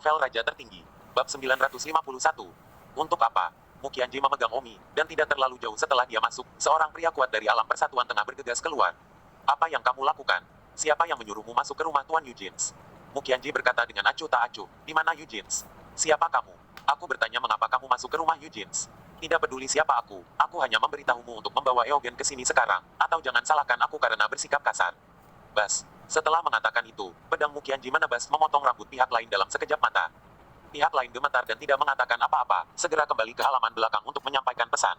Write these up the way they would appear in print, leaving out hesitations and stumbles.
Novel Raja Tertinggi. Bab 951. Untuk apa? Mukianji memegang Omi, dan tidak terlalu jauh setelah dia masuk, seorang pria kuat dari alam persatuan tengah bergegas keluar. Apa yang kamu lakukan? Siapa yang menyuruhmu masuk ke rumah Tuan Eugene? Mukianji berkata dengan acuh tak acuh. Di mana Eugene? Siapa kamu? Aku bertanya mengapa kamu masuk ke rumah Eugene. Tidak peduli siapa aku hanya memberitahumu untuk membawa Eogen ke sini sekarang, atau jangan salahkan aku karena bersikap kasar. Bas. Setelah mengatakan itu, pedang Mukianji menebas memotong rambut pihak lain dalam sekejap mata. Pihak lain gemetar dan tidak mengatakan apa-apa, segera kembali ke halaman belakang untuk menyampaikan pesan.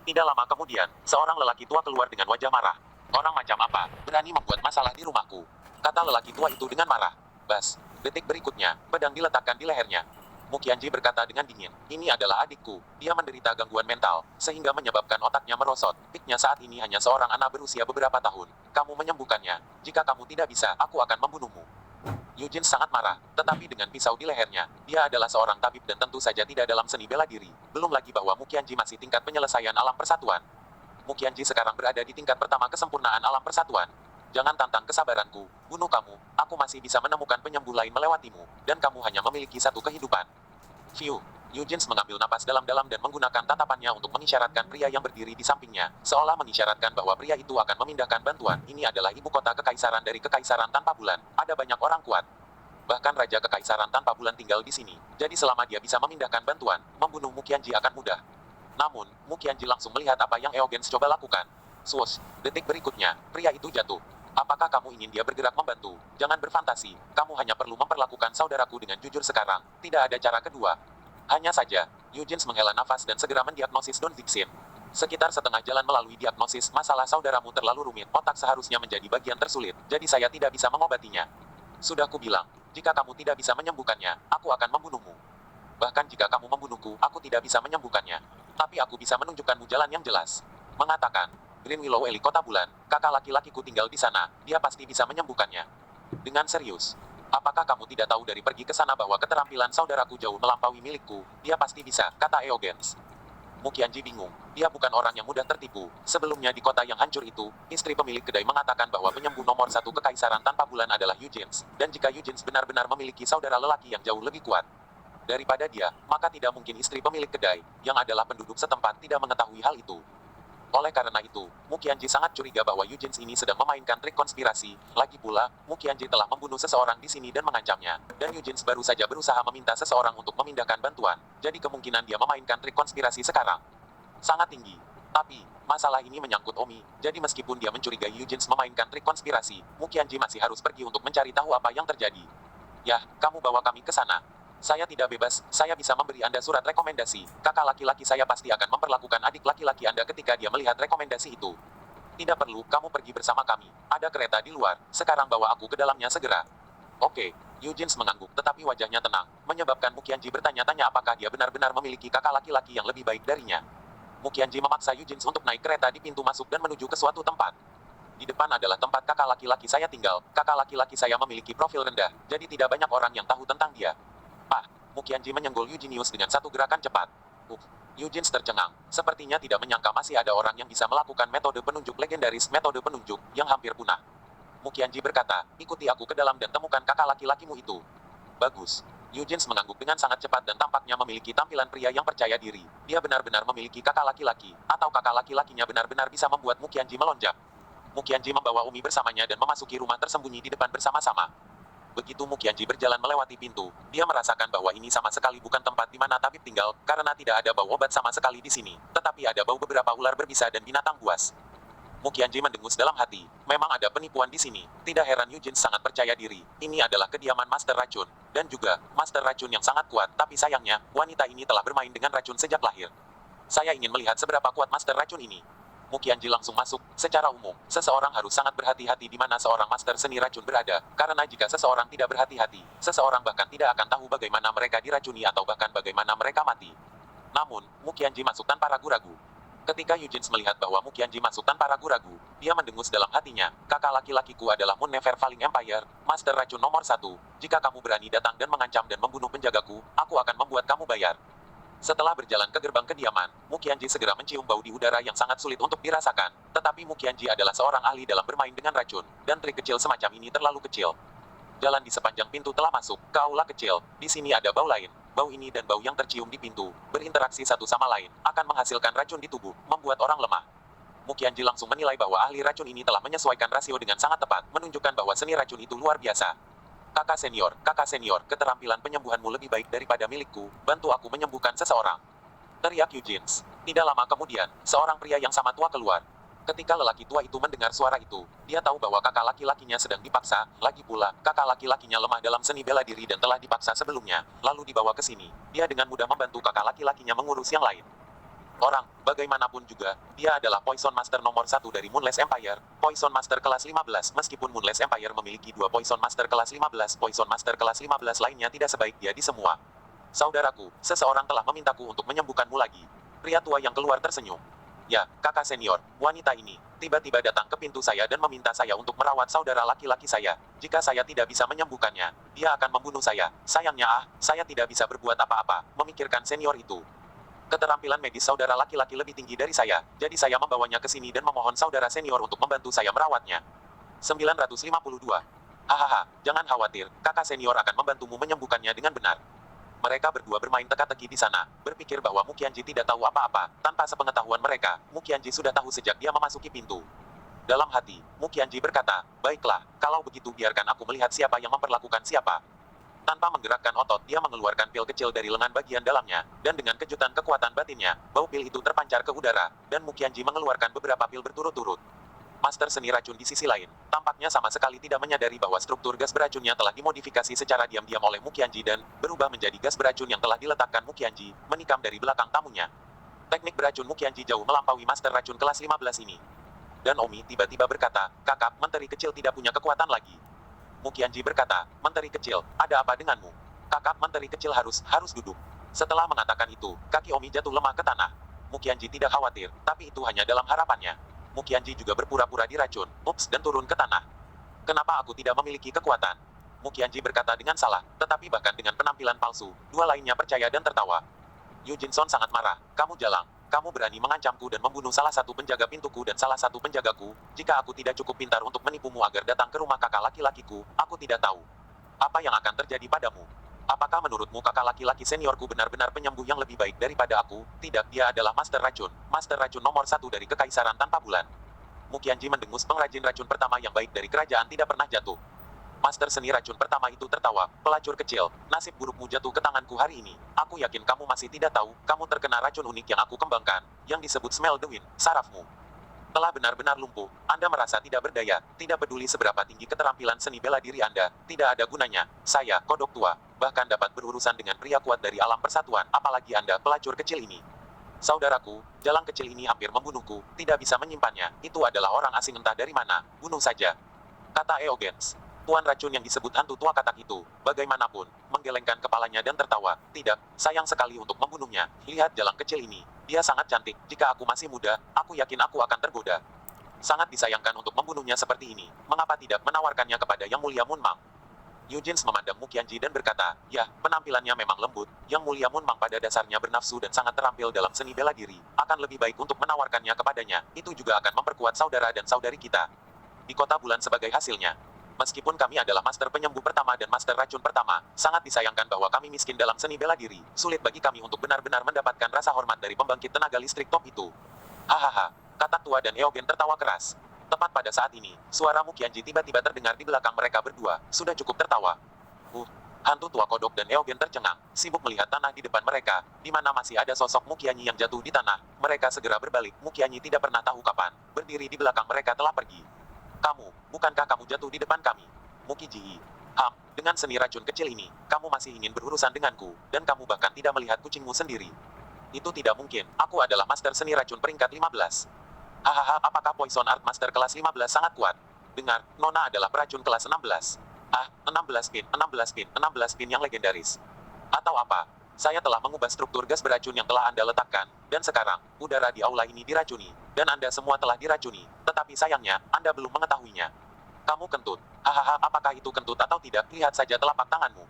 Tidak lama kemudian, seorang lelaki tua keluar dengan wajah marah. Orang macam apa, berani membuat masalah di rumahku? Kata lelaki tua itu dengan marah. Bas. Detik berikutnya, pedang diletakkan di lehernya. Mukianji berkata dengan dingin, ini adalah adikku, dia menderita gangguan mental, sehingga menyebabkan otaknya merosot. Piknya saat ini hanya seorang anak berusia beberapa tahun. Kamu menyembuhkannya. Jika kamu tidak bisa, aku akan membunuhmu. Eugene sangat marah, tetapi dengan pisau di lehernya, dia adalah seorang tabib dan tentu saja tidak dalam seni bela diri. Belum lagi bahwa Mukianji masih tingkat penyelesaian alam persatuan. Mukianji sekarang berada di tingkat pertama kesempurnaan alam persatuan. Jangan tantang kesabaranku, bunuh kamu, aku masih bisa menemukan penyembuh lain melewatimu, dan kamu hanya memiliki satu kehidupan. Fiu. Eugene mengambil napas dalam-dalam dan menggunakan tatapannya untuk mengisyaratkan pria yang berdiri di sampingnya, seolah mengisyaratkan bahwa pria itu akan memindahkan bantuan. Ini adalah ibu kota kekaisaran dari kekaisaran tanpa bulan, ada banyak orang kuat. Bahkan raja kekaisaran tanpa bulan tinggal di sini, jadi selama dia bisa memindahkan bantuan, membunuh Mukianji akan mudah. Namun, Mukianji langsung melihat apa yang Eogen coba lakukan. Swoosh. Detik berikutnya, pria itu jatuh. Apakah kamu ingin dia bergerak membantu? Jangan berfantasi, kamu hanya perlu memperlakukan saudaraku dengan jujur sekarang, tidak ada cara kedua. Hanya saja, Eugene menghela nafas dan segera mendiagnosis Don Vixen. Sekitar setengah jalan melalui diagnosis, masalah saudaramu terlalu rumit, otak seharusnya menjadi bagian tersulit, jadi saya tidak bisa mengobatinya. Sudah kubilang, jika kamu tidak bisa menyembuhkannya, aku akan membunuhmu. Bahkan jika kamu membunuhku, aku tidak bisa menyembuhkannya. Tapi aku bisa menunjukkanmu jalan yang jelas. Mengatakan, Green Willow Eli Kota Bulan, kakak laki-lakiku tinggal di sana, dia pasti bisa menyembuhkannya. Dengan serius. Apakah kamu tidak tahu dari pergi ke sana bahwa keterampilan saudaraku jauh melampaui milikku? Dia pasti bisa, kata Eogen. Mukianji bingung, dia bukan orang yang mudah tertipu. Sebelumnya di kota yang hancur itu, istri pemilik kedai mengatakan bahwa penyembuh nomor satu kekaisaran tanpa bulan adalah Eugene. Dan jika Eugene benar-benar memiliki saudara lelaki yang jauh lebih kuat daripada dia, maka tidak mungkin istri pemilik kedai, yang adalah penduduk setempat, tidak mengetahui hal itu. Oleh karena itu, Mukianji sangat curiga bahwa Eugene ini sedang memainkan trik konspirasi. Lagi pula, Mukianji telah membunuh seseorang di sini dan mengancamnya. Dan Eugene baru saja berusaha meminta seseorang untuk memindahkan bantuan. Jadi kemungkinan dia memainkan trik konspirasi sekarang sangat tinggi. Tapi, masalah ini menyangkut Omi. Jadi meskipun dia mencurigai Eugene memainkan trik konspirasi, Mukianji masih harus pergi untuk mencari tahu apa yang terjadi. Yah, kamu bawa kami ke sana. Saya tidak bebas, saya bisa memberi Anda surat rekomendasi. Kakak laki-laki saya pasti akan memperlakukan adik laki-laki Anda ketika dia melihat rekomendasi itu. Tidak perlu, kamu pergi bersama kami. Ada kereta di luar, sekarang bawa aku ke dalamnya segera. Oke. Eugene mengangguk, tetapi wajahnya tenang, menyebabkan Mukianji bertanya-tanya apakah dia benar-benar memiliki kakak laki-laki yang lebih baik darinya. Mukianji memaksa Eugene untuk naik kereta di pintu masuk dan menuju ke suatu tempat. Di depan adalah tempat kakak laki-laki saya tinggal. Kakak laki-laki saya memiliki profil rendah, jadi tidak banyak orang yang tahu tentang dia. Pak, Mukianji menyenggol Eugenius dengan satu gerakan cepat. Eugene tercengang. Sepertinya tidak menyangka masih ada orang yang bisa melakukan metode penunjuk legendaris, metode penunjuk yang hampir punah. Mukianji berkata, ikuti aku ke dalam dan temukan kakak laki-lakimu itu. Bagus. Eugene mengangguk dengan sangat cepat dan tampaknya memiliki tampilan pria yang percaya diri. Dia benar-benar memiliki kakak laki-laki, atau kakak laki-lakinya benar-benar bisa membuat Mukianji melonjak. Mukianji membawa Umi bersamanya dan memasuki rumah tersembunyi di depan bersama-sama. Begitu Mukianji berjalan melewati pintu, dia merasakan bahwa ini sama sekali bukan tempat di mana tabib tinggal, karena tidak ada bau obat sama sekali di sini, tetapi ada bau beberapa ular berbisa dan binatang buas. Mukianji mendengus dalam hati, memang ada penipuan di sini. Tidak heran Eugene sangat percaya diri, ini adalah kediaman Master Racun, dan juga Master Racun yang sangat kuat, tapi sayangnya, wanita ini telah bermain dengan racun sejak lahir. Saya ingin melihat seberapa kuat Master Racun ini. Mukianji langsung masuk. Secara umum, seseorang harus sangat berhati-hati di mana seorang master seni racun berada, karena jika seseorang tidak berhati-hati, seseorang bahkan tidak akan tahu bagaimana mereka diracuni atau bahkan bagaimana mereka mati. Namun, Mukianji masuk tanpa ragu-ragu. Ketika Eugene melihat bahwa Mukianji masuk tanpa ragu-ragu, dia mendengus dalam hatinya, kakak laki-lakiku adalah Moon Never Falling Empire, Master Racun nomor 1. Jika kamu berani datang dan mengancam dan membunuh penjagaku, aku akan membuat kamu bayar. Setelah berjalan ke gerbang kediaman, Mukianji segera mencium bau di udara yang sangat sulit untuk dirasakan. Tetapi Mukianji adalah seorang ahli dalam bermain dengan racun, dan trik kecil semacam ini terlalu kecil. Jalan di sepanjang pintu telah masuk ke aula kecil. Di sini ada bau lain. Bau ini dan bau yang tercium di pintu, berinteraksi satu sama lain, akan menghasilkan racun di tubuh, membuat orang lemah. Mu Qianji langsung menilai bahwa ahli racun ini telah menyesuaikan rasio dengan sangat tepat, menunjukkan bahwa seni racun itu luar biasa. Kakak senior, keterampilan penyembuhanmu lebih baik daripada milikku, bantu aku menyembuhkan seseorang. Teriak Eugene. Tidak lama kemudian, seorang pria yang sama tua keluar. Ketika lelaki tua itu mendengar suara itu, dia tahu bahwa kakak laki-lakinya sedang dipaksa, lagi pula, kakak laki-lakinya lemah dalam seni bela diri dan telah dipaksa sebelumnya, lalu dibawa ke sini. Dia dengan mudah membantu kakak laki-lakinya mengurus yang lain. Bagaimanapun juga, dia adalah Poison Master nomor 1 dari Moonless Empire, Poison Master kelas 15. Meskipun Moonless Empire memiliki 2 Poison Master kelas 15, Poison Master kelas 15 lainnya tidak sebaik dia di semua. Saudaraku, seseorang telah memintaku untuk menyembuhkanmu lagi. Pria tua yang keluar tersenyum. Ya, kakak senior, wanita ini tiba-tiba datang ke pintu saya dan meminta saya untuk merawat saudara laki-laki saya. Jika saya tidak bisa menyembuhkannya, dia akan membunuh saya. Sayangnya saya tidak bisa berbuat apa-apa, memikirkan senior itu. Keterampilan medis saudara laki-laki lebih tinggi dari saya, jadi saya membawanya ke sini dan memohon saudara senior untuk membantu saya merawatnya. 952. Hahaha, jangan khawatir, kakak senior akan membantumu menyembuhkannya dengan benar. Mereka berdua bermain teka-teki di sana, berpikir bahwa Mu Qianji tidak tahu apa-apa. Tanpa sepengetahuan mereka, Mu Qianji sudah tahu sejak dia memasuki pintu. Dalam hati, Mu Qianji berkata, baiklah, kalau begitu biarkan aku melihat siapa yang memperlakukan siapa. Tanpa menggerakkan otot, dia mengeluarkan pil kecil dari lengan bagian dalamnya, dan dengan kejutan kekuatan batinnya, bau pil itu terpancar ke udara, dan Mu Qianji mengeluarkan beberapa pil berturut-turut. Master seni racun di sisi lain, tampaknya sama sekali tidak menyadari bahwa struktur gas beracunnya telah dimodifikasi secara diam-diam oleh Mu Qianji dan berubah menjadi gas beracun yang telah diletakkan Mu Qianji, menikam dari belakang tamunya. Teknik beracun Mu Qianji jauh melampaui master racun kelas 15 ini. Dan Omi tiba-tiba berkata, kakak, menteri kecil tidak punya kekuatan lagi. Mu Qianji berkata, menteri kecil, ada apa denganmu? Kakak, menteri kecil harus duduk. Setelah mengatakan itu, kaki Omi jatuh lemah ke tanah. Mu Qianji tidak khawatir, tapi itu hanya dalam harapannya. Mu Qianji juga berpura-pura diracun, dan turun ke tanah. Kenapa aku tidak memiliki kekuatan? Mu Qianji berkata dengan salah, tetapi bahkan dengan penampilan palsu, dua lainnya percaya dan tertawa. Yu Jinson sangat marah, kamu jalang. Kamu berani mengancamku dan membunuh salah satu penjaga pintuku dan salah satu penjagaku. Jika aku tidak cukup pintar untuk menipumu agar datang ke rumah kakak laki-lakiku, aku tidak tahu apa yang akan terjadi padamu. Apakah menurutmu kakak laki-laki seniorku benar-benar penyembuh yang lebih baik daripada aku? Tidak, dia adalah master racun nomor 1 dari kekaisaran tanpa bulan. Mu Qianji mendengus, pengrajin racun pertama yang baik dari kerajaan tidak pernah jatuh. Master seni racun pertama itu tertawa, pelacur kecil, nasib burukmu jatuh ke tanganku hari ini. Aku yakin kamu masih tidak tahu, kamu terkena racun unik yang aku kembangkan, yang disebut Smell the Wind, sarafmu telah benar-benar lumpuh. Anda merasa tidak berdaya, tidak peduli seberapa tinggi keterampilan seni bela diri Anda, tidak ada gunanya. Saya, kodok tua, bahkan dapat berurusan dengan pria kuat dari alam persatuan, apalagi Anda, pelacur kecil ini. Saudaraku, jalang kecil ini hampir membunuhku, tidak bisa menyimpannya, itu adalah orang asing entah dari mana, bunuh saja. Kata Eogens. Tuan racun yang disebut hantu tua katak itu, bagaimanapun, menggelengkan kepalanya dan tertawa. Tidak, sayang sekali untuk membunuhnya. Lihat jalang kecil ini, dia sangat cantik. Jika aku masih muda, aku yakin aku akan tergoda. Sangat disayangkan untuk membunuhnya seperti ini. Mengapa tidak menawarkannya kepada Yang Mulia Mun Mang? Eugene memandang Mu Qianji dan berkata, ya, penampilannya memang lembut. Yang Mulia Mun Mang pada dasarnya bernafsu dan sangat terampil dalam seni bela diri. Akan lebih baik untuk menawarkannya kepadanya. Itu juga akan memperkuat saudara dan saudari kita di kota bulan sebagai hasilnya. Meskipun kami adalah master penyembuh pertama dan master racun pertama, sangat disayangkan bahwa kami miskin dalam seni bela diri. Sulit bagi kami untuk benar-benar mendapatkan rasa hormat dari pembangkit tenaga listrik top itu. Hahaha, katak tua dan Eogen tertawa keras. Tepat pada saat ini, suara Mu Qianji tiba-tiba terdengar di belakang mereka berdua. Sudah cukup tertawa. Hantu tua kodok dan Eogen tercengang, sibuk melihat tanah di depan mereka, di mana masih ada sosok Mu Qianji yang jatuh di tanah. Mereka segera berbalik. Mu Qianji tidak pernah tahu kapan berdiri di belakang mereka telah pergi. Bukankah kamu jatuh di depan kami? Mu Qiji. Dengan seni racun kecil ini, kamu masih ingin berurusan denganku, dan kamu bahkan tidak melihat kucingmu sendiri. Itu tidak mungkin, aku adalah master seni racun peringkat 15. Hahaha, apakah Poison Art Master kelas 15 sangat kuat? Dengar, Nona adalah peracun kelas 16. 16 pin yang legendaris. Atau apa? Saya telah mengubah struktur gas beracun yang telah Anda letakkan, dan sekarang, udara di aula ini diracuni, dan Anda semua telah diracuni, tetapi sayangnya, Anda belum mengetahuinya. Kamu kentut. Hahaha, apakah itu kentut atau tidak, lihat saja telapak tanganmu.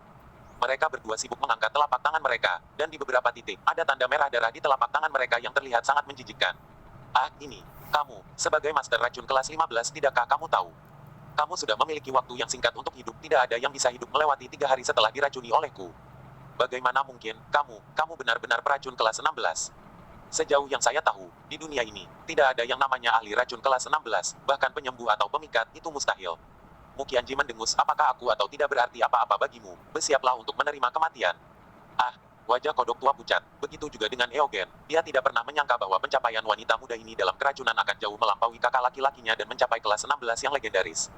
Mereka berdua sibuk mengangkat telapak tangan mereka, dan di beberapa titik, ada tanda merah darah di telapak tangan mereka yang terlihat sangat menjijikkan. Ini, kamu, sebagai master racun kelas 15 tidakkah kamu tahu? Kamu sudah memiliki waktu yang singkat untuk hidup. Tidak ada yang bisa hidup melewati 3 hari setelah diracuni olehku. Bagaimana mungkin, kamu benar-benar peracun kelas 16. Sejauh yang saya tahu, di dunia ini, tidak ada yang namanya ahli racun kelas 16, bahkan penyembuh atau pemikat, itu mustahil. Mukianji mendengus, apakah aku atau tidak berarti apa-apa bagimu, bersiaplah untuk menerima kematian. Ah, wajah kodok tua pucat, begitu juga dengan Eogen, dia tidak pernah menyangka bahwa pencapaian wanita muda ini dalam keracunan akan jauh melampaui kakak laki-lakinya dan mencapai kelas 16 yang legendaris.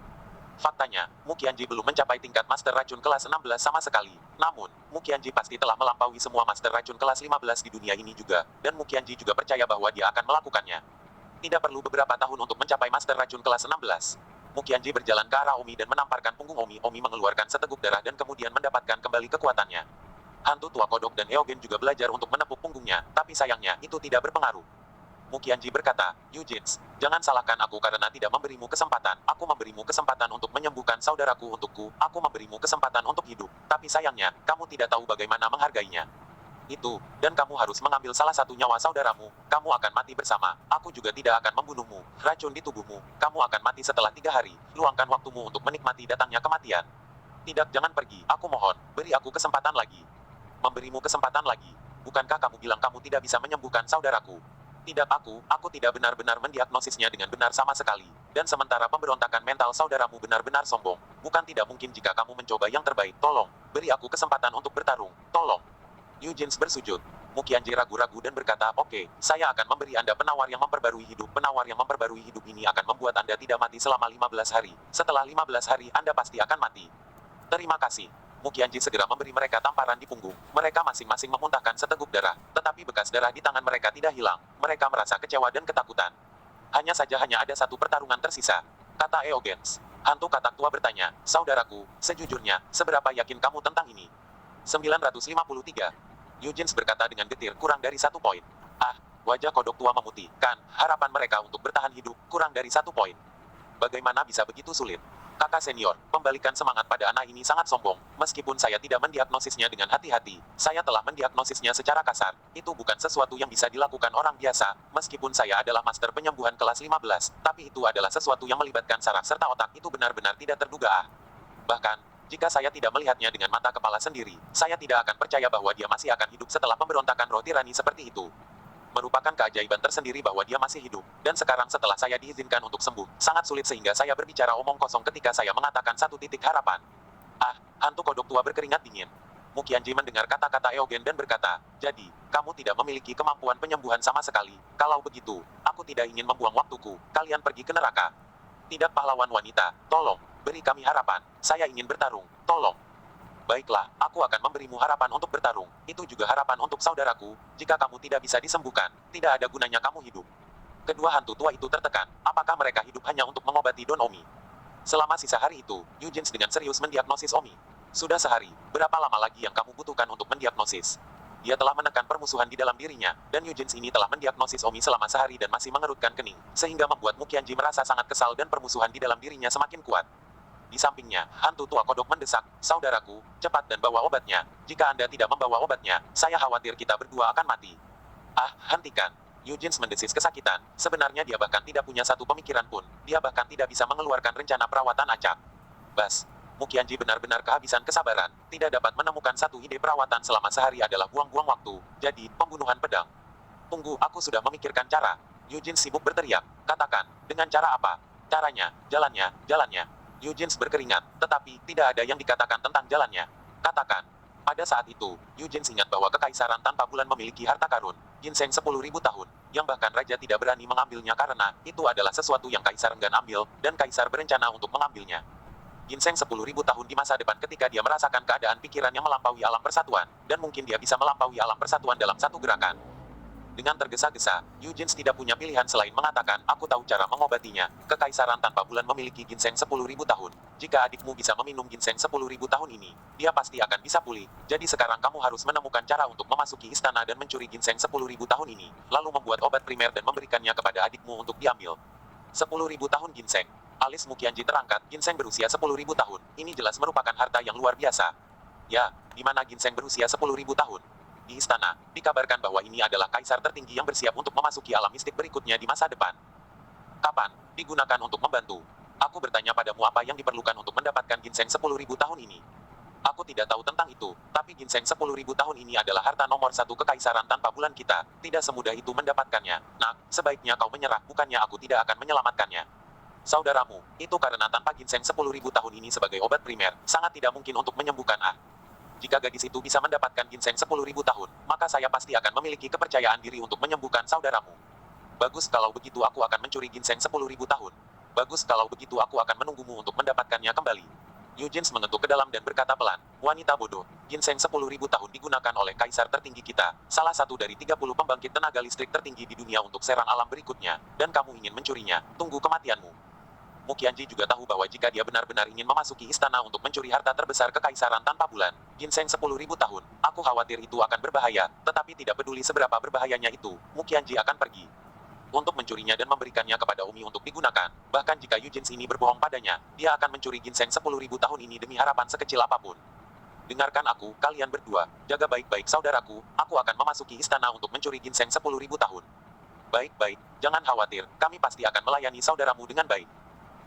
Faktanya, Mukianji belum mencapai tingkat master racun kelas 16 sama sekali. Namun, Mukianji pasti telah melampaui semua master racun kelas 15 di dunia ini juga, dan Mukianji juga percaya bahwa dia akan melakukannya. Tidak perlu beberapa tahun untuk mencapai master racun kelas 16. Mukianji berjalan ke arah Omi dan menamparkan punggung Omi. Omi mengeluarkan seteguk darah dan kemudian mendapatkan kembali kekuatannya. Hantu tua kodok dan Eogen juga belajar untuk menepuk punggungnya, tapi sayangnya, itu tidak berpengaruh. Mukianji berkata, Yujins, jangan salahkan aku karena tidak memberimu kesempatan. Aku memberimu kesempatan untuk menyembuhkan saudaraku untukku. Aku memberimu kesempatan untuk hidup. Tapi sayangnya, kamu tidak tahu bagaimana menghargainya. Itu, dan kamu harus mengambil salah satu nyawa saudaramu. Kamu akan mati bersama. Aku juga tidak akan membunuhmu. Racun di tubuhmu. Kamu akan mati setelah 3 hari. Luangkan waktumu untuk menikmati datangnya kematian. Tidak, jangan pergi. Aku mohon, beri aku kesempatan lagi. Memberimu kesempatan lagi. Bukankah kamu bilang kamu tidak bisa menyembuhkan saudaraku? Tidak, aku tidak benar-benar mendiagnosisnya dengan benar sama sekali. Dan sementara pemberontakan mental saudaramu benar-benar sombong, bukan tidak mungkin jika kamu mencoba yang terbaik. Tolong, beri aku kesempatan untuk bertarung. Tolong. Yujins bersujud. Mukianji ragu-ragu dan berkata, oke, saya akan memberi Anda penawar yang memperbarui hidup. Penawar yang memperbarui hidup ini akan membuat Anda tidak mati selama 15 hari. Setelah 15 hari Anda pasti akan mati. Terima kasih. Mukianji segera memberi mereka tamparan di punggung. Mereka masing-masing memuntahkan seteguk darah, tetapi bekas darah di tangan mereka tidak hilang. Mereka merasa kecewa dan ketakutan. Hanya ada satu pertarungan tersisa, kata Eogens. Hantu katak tua bertanya, saudaraku, sejujurnya, seberapa yakin kamu tentang ini? 953. Yujins berkata dengan getir, kurang dari 1 poin. Ah, wajah kodok tua memutih. Kan, harapan mereka untuk bertahan hidup, kurang dari 1 poin. Bagaimana bisa begitu sulit? Kakak senior, membalikan semangat pada anak ini sangat sombong. Meskipun saya tidak mendiagnosisnya dengan hati-hati, saya telah mendiagnosisnya secara kasar. Itu bukan sesuatu yang bisa dilakukan orang biasa. Meskipun saya adalah master penyembuhan kelas 15, tapi itu adalah sesuatu yang melibatkan saraf serta otak. Itu benar-benar tidak terduga. Bahkan, jika saya tidak melihatnya dengan mata kepala sendiri, saya tidak akan percaya bahwa dia masih akan hidup setelah pemberontakan roh tirani seperti itu. Merupakan keajaiban tersendiri bahwa dia masih hidup, dan sekarang setelah saya diizinkan untuk sembuh, sangat sulit sehingga saya berbicara omong kosong ketika saya mengatakan 1 titik harapan. Ah, hantu kodok tua berkeringat dingin. Mukianji mendengar kata-kata Eogen dan berkata, jadi, kamu tidak memiliki kemampuan penyembuhan sama sekali. Kalau begitu, aku tidak ingin membuang waktuku, kalian pergi ke neraka. Tidak pahlawan wanita, tolong, beri kami harapan, saya ingin bertarung, tolong. Baiklah, aku akan memberimu harapan untuk bertarung. Itu juga harapan untuk saudaraku. Jika kamu tidak bisa disembuhkan, tidak ada gunanya kamu hidup. Kedua hantu tua itu tertekan. Apakah mereka hidup hanya untuk mengobati Don Omi? Selama sisa hari itu, Yujins dengan serius mendiagnosis Omi. Sudah sehari, berapa lama lagi yang kamu butuhkan untuk mendiagnosis? Dia telah menekan permusuhan di dalam dirinya, dan Yujins ini telah mendiagnosis Omi selama sehari dan masih mengerutkan kening, sehingga membuat Mukianji merasa sangat kesal dan permusuhan di dalam dirinya semakin kuat. Di sampingnya, hantu tua kodok mendesak, saudaraku, cepat dan bawa obatnya. Jika Anda tidak membawa obatnya, saya khawatir kita berdua akan mati. Ah, hentikan. Yujins mendesis kesakitan. Sebenarnya dia bahkan tidak punya satu pemikiran pun. Dia bahkan tidak bisa mengeluarkan rencana perawatan acak. Bas. Mukianji benar-benar kehabisan kesabaran. Tidak dapat menemukan satu ide perawatan selama sehari adalah buang-buang waktu. Jadi, pembunuhan pedang. Tunggu, aku sudah memikirkan cara. Yujins sibuk berteriak. Katakan, dengan cara apa? Caranya, jalannya. Yujins berkeringat, tetapi tidak ada yang dikatakan tentang jalannya. Katakan. Pada saat itu, Yujins ingat bahwa kekaisaran tanpa bulan memiliki harta karun, ginseng 10.000 tahun, yang bahkan raja tidak berani mengambilnya karena itu adalah sesuatu yang kaisar enggan ambil, dan kaisar berencana untuk mengambilnya. Ginseng 10.000 tahun di masa depan ketika dia merasakan keadaan pikiran yang melampaui alam persatuan, dan mungkin dia bisa melampaui alam persatuan dalam satu gerakan. Dengan tergesa-gesa, Yujins tidak punya pilihan selain mengatakan, aku tahu cara mengobatinya. Kekaisaran tanpa bulan memiliki ginseng 10.000 tahun. Jika adikmu bisa meminum ginseng 10.000 tahun ini, dia pasti akan bisa pulih. Jadi sekarang kamu harus menemukan cara untuk memasuki istana dan mencuri ginseng 10.000 tahun ini, lalu membuat obat primer dan memberikannya kepada adikmu untuk diambil. 10.000 tahun ginseng. Alis Mukianji terangkat, ginseng berusia 10.000 tahun. Ini jelas merupakan harta yang luar biasa. Ya, di mana ginseng berusia 10.000 tahun? Di istana, dikabarkan bahwa ini adalah kaisar tertinggi yang bersiap untuk memasuki alam mistik berikutnya di masa depan. Kapan? Digunakan untuk membantu. Aku bertanya padamu apa yang diperlukan untuk mendapatkan ginseng 10.000 tahun ini. Aku tidak tahu tentang itu, tapi ginseng 10.000 tahun ini adalah harta nomor satu kekaisaran tanpa bulan kita. Tidak semudah itu mendapatkannya. Nah, sebaiknya kau menyerah, bukannya aku tidak akan menyelamatkannya. Saudaramu, itu karena tanpa ginseng 10.000 tahun ini sebagai obat primer, sangat tidak mungkin untuk menyembuhkan Jika gadis itu bisa mendapatkan ginseng 10.000 tahun, maka saya pasti akan memiliki kepercayaan diri untuk menyembuhkan saudaramu. Bagus kalau begitu aku akan mencuri ginseng 10.000 tahun. Bagus kalau begitu aku akan menunggumu untuk mendapatkannya kembali. Eugene mengetuk ke dalam dan berkata pelan, wanita bodoh, ginseng 10.000 tahun digunakan oleh kaisar tertinggi kita, salah satu dari 30 pembangkit tenaga listrik tertinggi di dunia untuk serang alam berikutnya, dan kamu ingin mencurinya, tunggu kematianmu. Mukianji juga tahu bahwa jika dia benar-benar ingin memasuki istana untuk mencuri harta terbesar kekaisaran tanpa bulan, ginseng 10.000 tahun, aku khawatir itu akan berbahaya, tetapi tidak peduli seberapa berbahayanya itu, Mukianji akan pergi untuk mencurinya dan memberikannya kepada Umi untuk digunakan. Bahkan jika Eugene ini berbohong padanya, dia akan mencuri ginseng 10.000 tahun ini demi harapan sekecil apapun. Dengarkan aku, kalian berdua, jaga baik-baik saudaraku, aku akan memasuki istana untuk mencuri ginseng 10.000 tahun. Baik-baik, jangan khawatir, kami pasti akan melayani saudaramu dengan baik.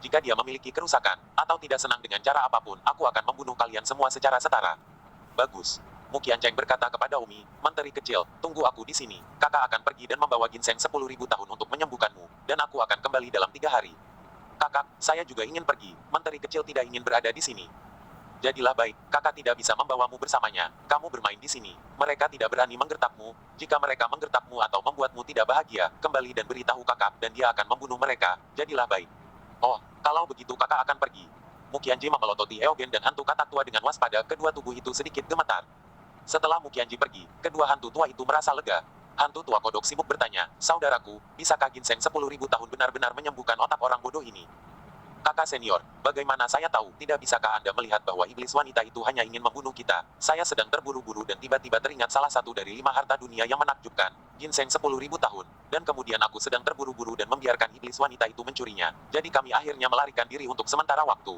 Jika dia memiliki kerusakan, atau tidak senang dengan cara apapun, aku akan membunuh kalian semua secara setara. Bagus. Mukian Cheng berkata kepada Umi, menteri kecil, tunggu aku di sini. Kakak akan pergi dan membawa ginseng 10.000 tahun untuk menyembuhkanmu, dan aku akan kembali dalam 3 hari. Kakak, saya juga ingin pergi. Menteri kecil tidak ingin berada di sini. Jadilah baik, kakak tidak bisa membawamu bersamanya. Kamu bermain di sini. Mereka tidak berani menggertakmu. Jika mereka menggertakmu atau membuatmu tidak bahagia, kembali dan beritahu kakak, dan dia akan membunuh mereka. Jadilah baik. Oh, kalau begitu kakak akan pergi. Mukianji memelototi Eogen dan hantu katak tua dengan waspada. Kedua tubuh itu sedikit gemetar. Setelah Mukianji pergi, kedua hantu tua itu merasa lega. Hantu tua kodok sibuk bertanya, saudaraku, bisakah ginseng 10.000 tahun benar-benar menyembuhkan otak orang bodoh ini? Kakak senior, bagaimana saya tahu? Tidak bisakah Anda melihat bahwa iblis wanita itu hanya ingin membunuh kita? Saya sedang terburu-buru dan tiba-tiba teringat salah satu dari 5 harta dunia yang menakjubkan, ginseng 10.000 tahun. Dan kemudian aku sedang terburu-buru dan membiarkan iblis wanita itu mencurinya. Jadi kami akhirnya melarikan diri untuk sementara waktu.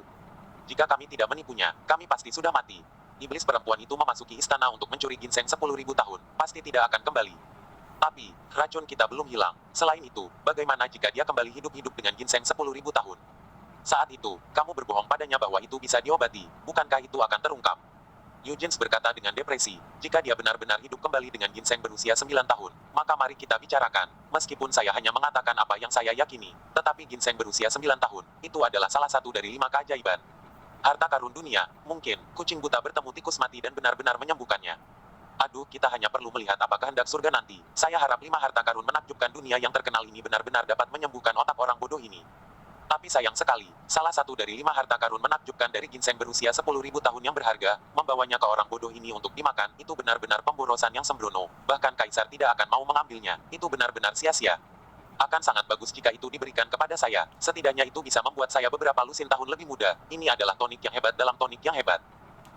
Jika kami tidak menipunya, kami pasti sudah mati. Iblis perempuan itu memasuki istana untuk mencuri ginseng 10.000 tahun, pasti tidak akan kembali. Tapi, racun kita belum hilang. Selain itu, bagaimana jika dia kembali hidup-hidup dengan ginseng 10.000 tahun? Saat itu, kamu berbohong padanya bahwa itu bisa diobati, bukankah itu akan terungkap? Eugene berkata dengan depresi, jika dia benar-benar hidup kembali dengan ginseng berusia 9 tahun, maka mari kita bicarakan. Meskipun saya hanya mengatakan apa yang saya yakini, tetapi ginseng berusia 9 tahun, itu adalah salah satu dari 5 keajaiban. Harta karun dunia, mungkin, kucing buta bertemu tikus mati dan benar-benar menyembuhkannya. Aduh, kita hanya perlu melihat apa kehendak surga nanti. Saya harap 5 harta karun menakjubkan dunia yang terkenal ini benar-benar dapat menyembuhkan otak orang bodoh ini. Tapi sayang sekali, salah satu dari 5 harta karun menakjubkan dari ginseng berusia 10.000 tahun yang berharga, membawanya ke orang bodoh ini untuk dimakan, itu benar-benar pemborosan yang sembrono. Bahkan kaisar tidak akan mau mengambilnya, itu benar-benar sia-sia. Akan sangat bagus jika itu diberikan kepada saya, setidaknya itu bisa membuat saya beberapa lusin tahun lebih muda. Ini adalah tonik yang hebat dalam tonik yang hebat.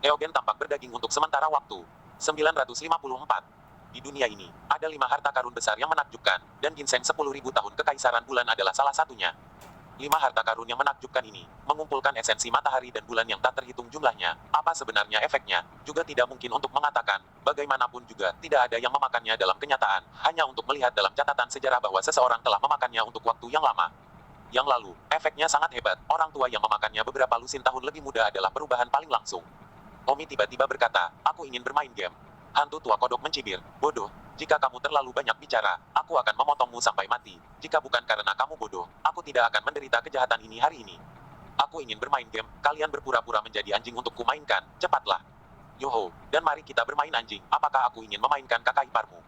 Eogen tampak berdaging untuk sementara waktu. 954. Di dunia ini, ada 5 harta karun besar yang menakjubkan, dan ginseng 10.000 tahun kekaisaran bulan adalah salah satunya. 5 harta karun yang menakjubkan ini, mengumpulkan esensi matahari dan bulan yang tak terhitung jumlahnya. Apa sebenarnya efeknya? Juga tidak mungkin untuk mengatakan, bagaimanapun juga, tidak ada yang memakannya dalam kenyataan, hanya untuk melihat dalam catatan sejarah bahwa seseorang telah memakannya untuk waktu yang lama. Yang lalu, efeknya sangat hebat, orang tua yang memakannya beberapa lusin tahun lebih muda adalah perubahan paling langsung. Omi tiba-tiba berkata, aku ingin bermain game. Hantu tua kodok mencibir, bodoh. Jika kamu terlalu banyak bicara, aku akan memotongmu sampai mati. Jika bukan karena kamu bodoh, aku tidak akan menderita kejahatan ini hari ini. Aku ingin bermain game, kalian berpura-pura menjadi anjing untuk kumainkan, cepatlah. Yoho, dan mari kita bermain anjing, apakah aku ingin memainkan kakak iparmu?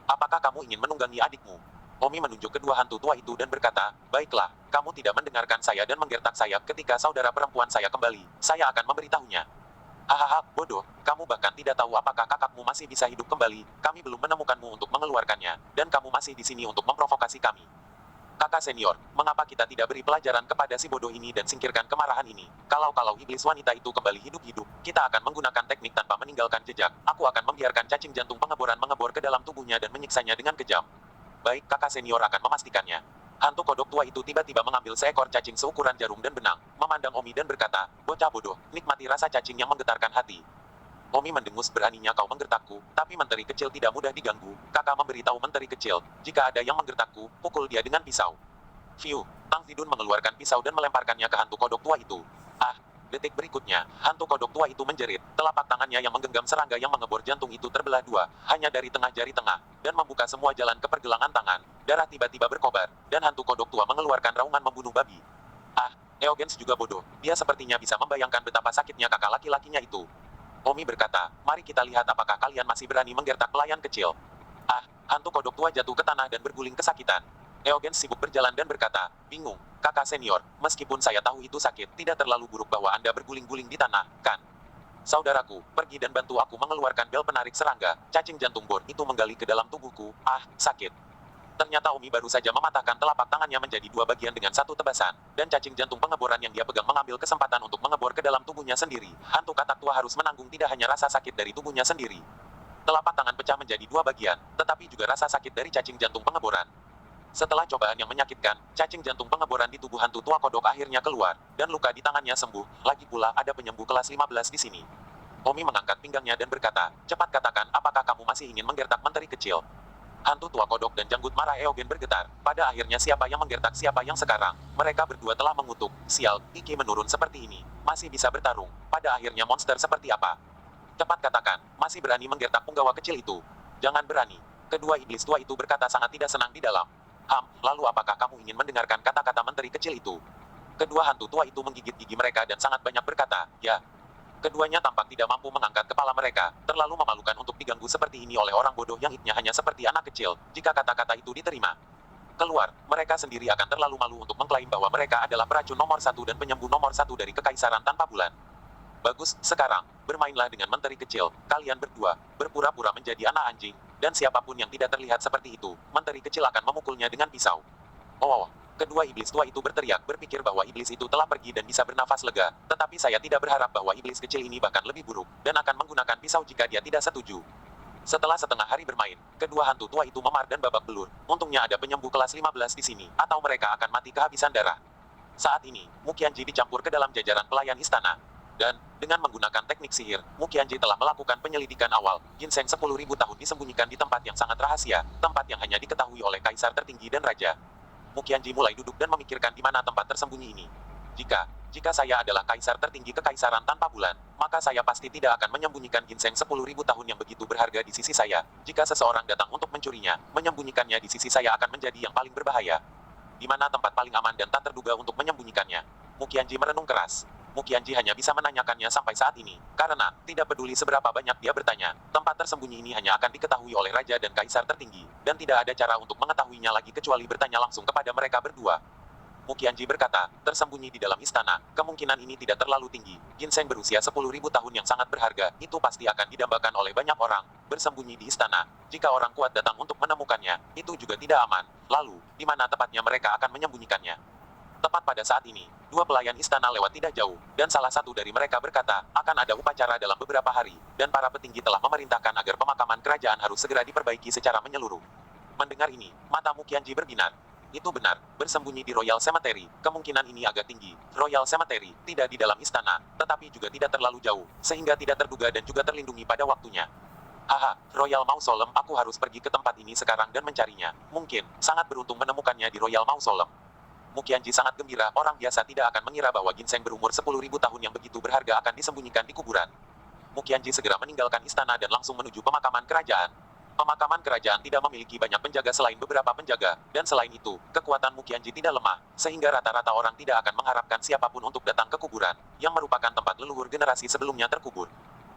Apakah kamu ingin menunggangi adikmu? Omi menunjuk kedua hantu tua itu dan berkata, baiklah, kamu tidak mendengarkan saya dan menggertak saya ketika saudara perempuan saya kembali, saya akan memberitahunya. Hahaha, bodoh, kamu bahkan tidak tahu apakah kakakmu masih bisa hidup kembali, kami belum menemukanmu untuk mengeluarkannya, dan kamu masih di sini untuk memprovokasi kami. Kakak senior, mengapa kita tidak beri pelajaran kepada si bodoh ini dan singkirkan kemarahan ini? Kalau iblis wanita itu kembali hidup-hidup, kita akan menggunakan teknik tanpa meninggalkan jejak, aku akan membiarkan cacing jantung pengeboran mengebor ke dalam tubuhnya dan menyiksanya dengan kejam. Baik, kakak senior akan memastikannya. Hantu kodok tua itu tiba-tiba mengambil seekor cacing seukuran jarum dan benang, memandang Omi dan berkata, bocah bodoh, nikmati rasa cacing yang menggetarkan hati. Omi mendengus, beraninya kau menggertakku, tapi menteri kecil tidak mudah diganggu. Kakak memberitahu menteri kecil, jika ada yang menggertakku, pukul dia dengan pisau. Fiu, Tang Zidun mengeluarkan pisau dan melemparkannya ke hantu kodok tua itu. Ah, detik berikutnya, hantu kodok tua itu menjerit, telapak tangannya yang menggenggam serangga yang mengebor jantung itu terbelah dua, hanya dari tengah jari tengah, dan membuka semua jalan ke pergelangan tangan. Darah tiba-tiba berkobar, dan hantu kodok tua mengeluarkan raungan membunuh babi. Ah, Eogens juga bodoh, dia sepertinya bisa membayangkan betapa sakitnya kakak laki-lakinya itu. Omi berkata, mari kita lihat apakah kalian masih berani menggertak pelayan kecil. Ah, hantu kodok tua jatuh ke tanah dan berguling kesakitan. Eogens sibuk berjalan dan berkata, bingung, kakak senior, meskipun saya tahu itu sakit, tidak terlalu buruk bahwa Anda berguling-guling di tanah, kan? Saudaraku, pergi dan bantu aku mengeluarkan bel penarik serangga, cacing jantung bor itu menggali ke dalam tubuhku, ah, sakit. Ternyata Omi baru saja mematahkan telapak tangannya menjadi dua bagian dengan satu tebasan, dan cacing jantung pengeboran yang dia pegang mengambil kesempatan untuk mengebor ke dalam tubuhnya sendiri. Hantu katak tua harus menanggung tidak hanya rasa sakit dari tubuhnya sendiri. Telapak tangan pecah menjadi dua bagian, tetapi juga rasa sakit dari cacing jantung pengeboran. Setelah cobaan yang menyakitkan, cacing jantung pengeboran di tubuh hantu tua kodok akhirnya keluar, dan luka di tangannya sembuh. Lagi pula ada penyembuh kelas 15 di sini. Omi mengangkat pinggangnya dan berkata, cepat katakan apakah kamu masih ingin menggertak menteri kecil. Hantu tua kodok dan janggut marah Eogen bergetar. Pada akhirnya siapa yang menggertak siapa yang sekarang. Mereka berdua telah mengutuk. Sial, Iki menurun seperti ini. Masih bisa bertarung. Pada akhirnya monster seperti apa? Cepat katakan, masih berani menggertak punggawa kecil itu? Jangan berani. Kedua iblis tua itu berkata sangat tidak senang di dalam. Lalu apakah kamu ingin mendengarkan kata-kata menteri kecil itu? Kedua hantu tua itu menggigit gigi mereka dan sangat banyak berkata, ya. Keduanya tampak tidak mampu mengangkat kepala mereka, terlalu memalukan untuk diganggu seperti ini oleh orang bodoh yang hidupnya hanya seperti anak kecil, jika kata-kata itu diterima. Keluar, mereka sendiri akan terlalu malu untuk mengklaim bahwa mereka adalah peracun nomor satu dan penyembuh nomor satu dari kekaisaran tanpa bulan. Bagus, sekarang, bermainlah dengan menteri kecil, kalian berdua, berpura-pura menjadi anak anjing, dan siapapun yang tidak terlihat seperti itu, menteri kecil akan memukulnya dengan pisau. Oh, kedua iblis tua itu berteriak, berpikir bahwa iblis itu telah pergi dan bisa bernafas lega, tetapi saya tidak berharap bahwa iblis kecil ini bahkan lebih buruk, dan akan menggunakan pisau jika dia tidak setuju. Setelah setengah hari bermain, kedua hantu tua itu memar dan babak belur. Untungnya ada penyembuh kelas 15 di sini, atau mereka akan mati kehabisan darah. Saat ini, Muqianji dicampur ke dalam jajaran pelayan istana. Dan, dengan menggunakan teknik sihir, Muqianji telah melakukan penyelidikan awal. Ginseng 10.000 tahun disembunyikan di tempat yang sangat rahasia, tempat yang hanya diketahui oleh kaisar tertinggi dan raja. Muqianji mulai duduk dan memikirkan di mana tempat tersembunyi ini. Jika saya adalah kaisar tertinggi kekaisaran tanpa bulan, maka saya pasti tidak akan menyembunyikan ginseng 10.000 tahun yang begitu berharga di sisi saya. Jika seseorang datang untuk mencurinya, menyembunyikannya di sisi saya akan menjadi yang paling berbahaya. Di mana tempat paling aman dan tak terduga untuk menyembunyikannya? Muqianji merenung keras. Muqianji hanya bisa menanyakannya sampai saat ini, karena, tidak peduli seberapa banyak dia bertanya, tempat tersembunyi ini hanya akan diketahui oleh raja dan kaisar tertinggi, dan tidak ada cara untuk mengetahuinya lagi kecuali bertanya langsung kepada mereka berdua. Muqianji berkata, tersembunyi di dalam istana, kemungkinan ini tidak terlalu tinggi. Ginseng berusia 10.000 tahun yang sangat berharga, itu pasti akan didambakan oleh banyak orang, bersembunyi di istana. Jika orang kuat datang untuk menemukannya, itu juga tidak aman. Lalu, di mana tepatnya mereka akan menyembunyikannya? Tepat pada saat ini, dua pelayan istana lewat tidak jauh, dan salah satu dari mereka berkata, akan ada upacara dalam beberapa hari, dan para petinggi telah memerintahkan agar pemakaman kerajaan harus segera diperbaiki secara menyeluruh. Mendengar ini, mata Muqianji berbinar. Itu benar, bersembunyi di Royal Cemetery, kemungkinan ini agak tinggi. Royal Cemetery, tidak di dalam istana, tetapi juga tidak terlalu jauh, sehingga tidak terduga dan juga terlindungi pada waktunya. Haha, Royal Mausoleum, aku harus pergi ke tempat ini sekarang dan mencarinya. Mungkin, sangat beruntung menemukannya di Royal Mausoleum. Muqianji sangat gembira, orang biasa tidak akan mengira bahwa ginseng berumur 10.000 tahun yang begitu berharga akan disembunyikan di kuburan. Muqianji segera meninggalkan istana dan langsung menuju pemakaman kerajaan. Pemakaman kerajaan tidak memiliki banyak penjaga selain beberapa penjaga, dan selain itu, kekuatan Muqianji tidak lemah, sehingga rata-rata orang tidak akan mengharapkan siapapun untuk datang ke kuburan, yang merupakan tempat leluhur generasi sebelumnya terkubur.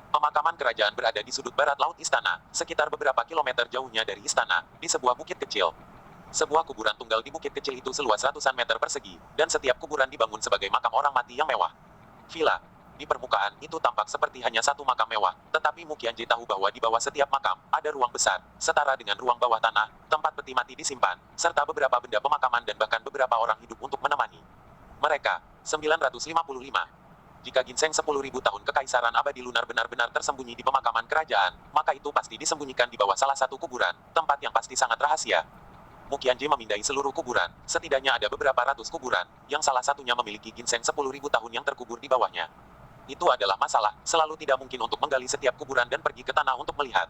Pemakaman kerajaan berada di sudut barat laut istana, sekitar beberapa kilometer jauhnya dari istana, di sebuah bukit kecil. Sebuah kuburan tunggal di bukit kecil itu seluas ratusan meter persegi, dan setiap kuburan dibangun sebagai makam orang mati yang mewah. Villa. Di permukaan, itu tampak seperti hanya satu makam mewah, tetapi Muqianji tahu bahwa di bawah setiap makam, ada ruang besar, setara dengan ruang bawah tanah, tempat peti mati disimpan, serta beberapa benda pemakaman dan bahkan beberapa orang hidup untuk menemani mereka. 955. Jika ginseng 10.000 tahun kekaisaran abadi lunar benar-benar tersembunyi di pemakaman kerajaan, maka itu pasti disembunyikan di bawah salah satu kuburan, tempat yang pasti sangat rahasia. Muqianji memindai seluruh kuburan, setidaknya ada beberapa ratus kuburan, yang salah satunya memiliki ginseng 10.000 tahun yang terkubur di bawahnya. Itu adalah masalah, selalu tidak mungkin untuk menggali setiap kuburan dan pergi ke tanah untuk melihat.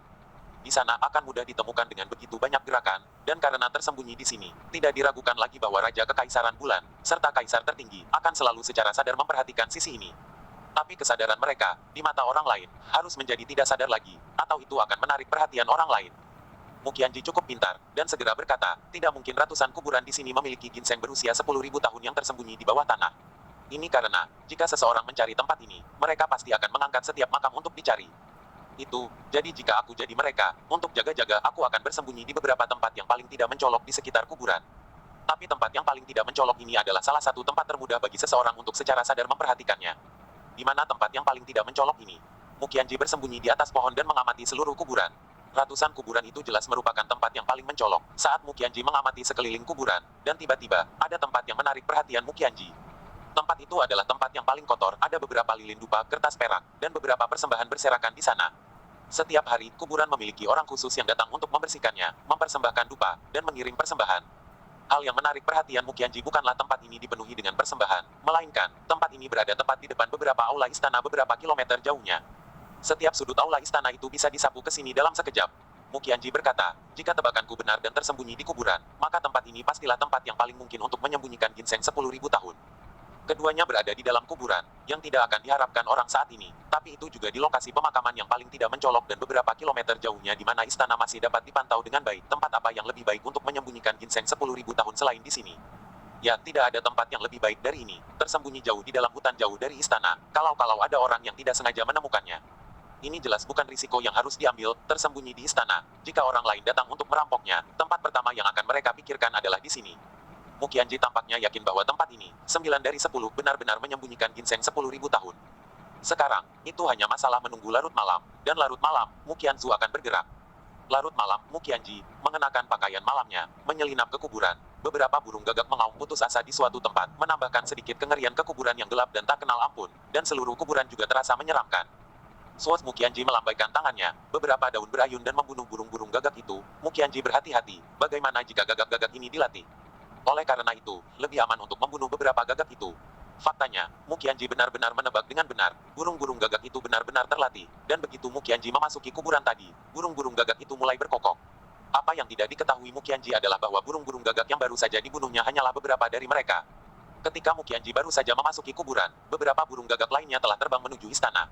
Di sana akan mudah ditemukan dengan begitu banyak gerakan, dan karena tersembunyi di sini, tidak diragukan lagi bahwa Raja Kekaisaran Bulan, serta Kaisar tertinggi, akan selalu secara sadar memperhatikan sisi ini. Tapi kesadaran mereka, di mata orang lain, harus menjadi tidak sadar lagi, atau itu akan menarik perhatian orang lain. Muqianji cukup pintar, dan segera berkata, tidak mungkin ratusan kuburan di sini memiliki ginseng berusia 10.000 tahun yang tersembunyi di bawah tanah. Ini karena, jika seseorang mencari tempat ini, mereka pasti akan mengangkat setiap makam untuk dicari. Jadi jika aku jadi mereka, untuk jaga-jaga aku akan bersembunyi di beberapa tempat yang paling tidak mencolok di sekitar kuburan. Tapi tempat yang paling tidak mencolok ini adalah salah satu tempat termudah bagi seseorang untuk secara sadar memperhatikannya. Di mana tempat yang paling tidak mencolok ini? Muqianji bersembunyi di atas pohon dan mengamati seluruh kuburan. Ratusan kuburan itu jelas merupakan tempat yang paling mencolok. Saat Muqianji mengamati sekeliling kuburan, dan tiba-tiba, ada tempat yang menarik perhatian Muqianji. Tempat itu adalah tempat yang paling kotor, ada beberapa lilin dupa, kertas perak, dan beberapa persembahan berserakan di sana. Setiap hari, kuburan memiliki orang khusus yang datang untuk membersihkannya, mempersembahkan dupa, dan mengirim persembahan. Hal yang menarik perhatian Muqianji bukanlah tempat ini dipenuhi dengan persembahan, melainkan, tempat ini berada tepat di depan beberapa aula istana beberapa kilometer jauhnya. Setiap sudut aula istana itu bisa disapu ke sini dalam sekejap. Muqianji berkata, jika tebakanku benar dan tersembunyi di kuburan, maka tempat ini pastilah tempat yang paling mungkin untuk menyembunyikan ginseng 10.000 tahun. Keduanya berada di dalam kuburan, yang tidak akan diharapkan orang saat ini, tapi itu juga di lokasi pemakaman yang paling tidak mencolok dan beberapa kilometer jauhnya di mana istana masih dapat dipantau dengan baik. Tempat apa yang lebih baik untuk menyembunyikan ginseng 10.000 tahun selain di sini? Ya, tidak ada tempat yang lebih baik dari ini, tersembunyi jauh di dalam hutan jauh dari istana, kalau ada orang yang tidak sengaja menemukannya. Ini jelas bukan risiko yang harus diambil, tersembunyi di istana. Jika orang lain datang untuk merampoknya, tempat pertama yang akan mereka pikirkan adalah di sini. Muqianji tampaknya yakin bahwa tempat ini, 9 dari 10 benar-benar menyembunyikan ginseng 10.000 tahun. Sekarang, itu hanya masalah menunggu larut malam, dan larut malam, Muqianzu akan bergerak. Larut malam, Muqianji, mengenakan pakaian malamnya, menyelinap ke kuburan. Beberapa burung gagak mengaum putus asa di suatu tempat, menambahkan sedikit kengerian ke kuburan yang gelap dan tak kenal ampun, dan seluruh kuburan juga terasa menyeramkan. Saat Muqianji melambaikan tangannya, beberapa daun berayun dan membunuh burung-burung gagak itu. Muqianji berhati-hati, bagaimana jika gagak-gagak ini dilatih? Oleh karena itu, lebih aman untuk membunuh beberapa gagak itu. Faktanya, Muqianji benar-benar menebak dengan benar, burung-burung gagak itu benar-benar terlatih, dan begitu Muqianji memasuki kuburan tadi, burung-burung gagak itu mulai berkokok. Apa yang tidak diketahui Muqianji adalah bahwa burung-burung gagak yang baru saja dibunuhnya hanyalah beberapa dari mereka. Ketika Muqianji baru saja memasuki kuburan, beberapa burung gagak lainnya telah terbang menuju istana.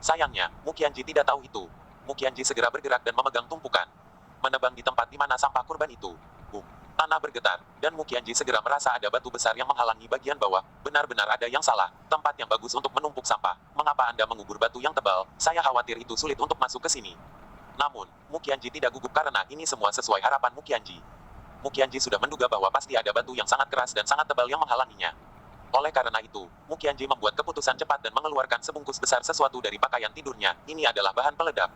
Sayangnya, Muqianji tidak tahu itu. Muqianji segera bergerak dan memegang tumpukan. Menebang di tempat di mana sampah kurban itu. Boom. Tanah bergetar, dan Muqianji segera merasa ada batu besar yang menghalangi bagian bawah. Benar-benar ada yang salah. Tempat yang bagus untuk menumpuk sampah. Mengapa Anda mengubur batu yang tebal? Saya khawatir itu sulit untuk masuk ke sini. Namun, Muqianji tidak gugup karena ini semua sesuai harapan Muqianji. Muqianji sudah menduga bahwa pasti ada batu yang sangat keras dan sangat tebal yang menghalanginya. Oleh karena itu, Muqianji membuat keputusan cepat dan mengeluarkan sebungkus besar sesuatu dari pakaian tidurnya. Ini adalah bahan peledak.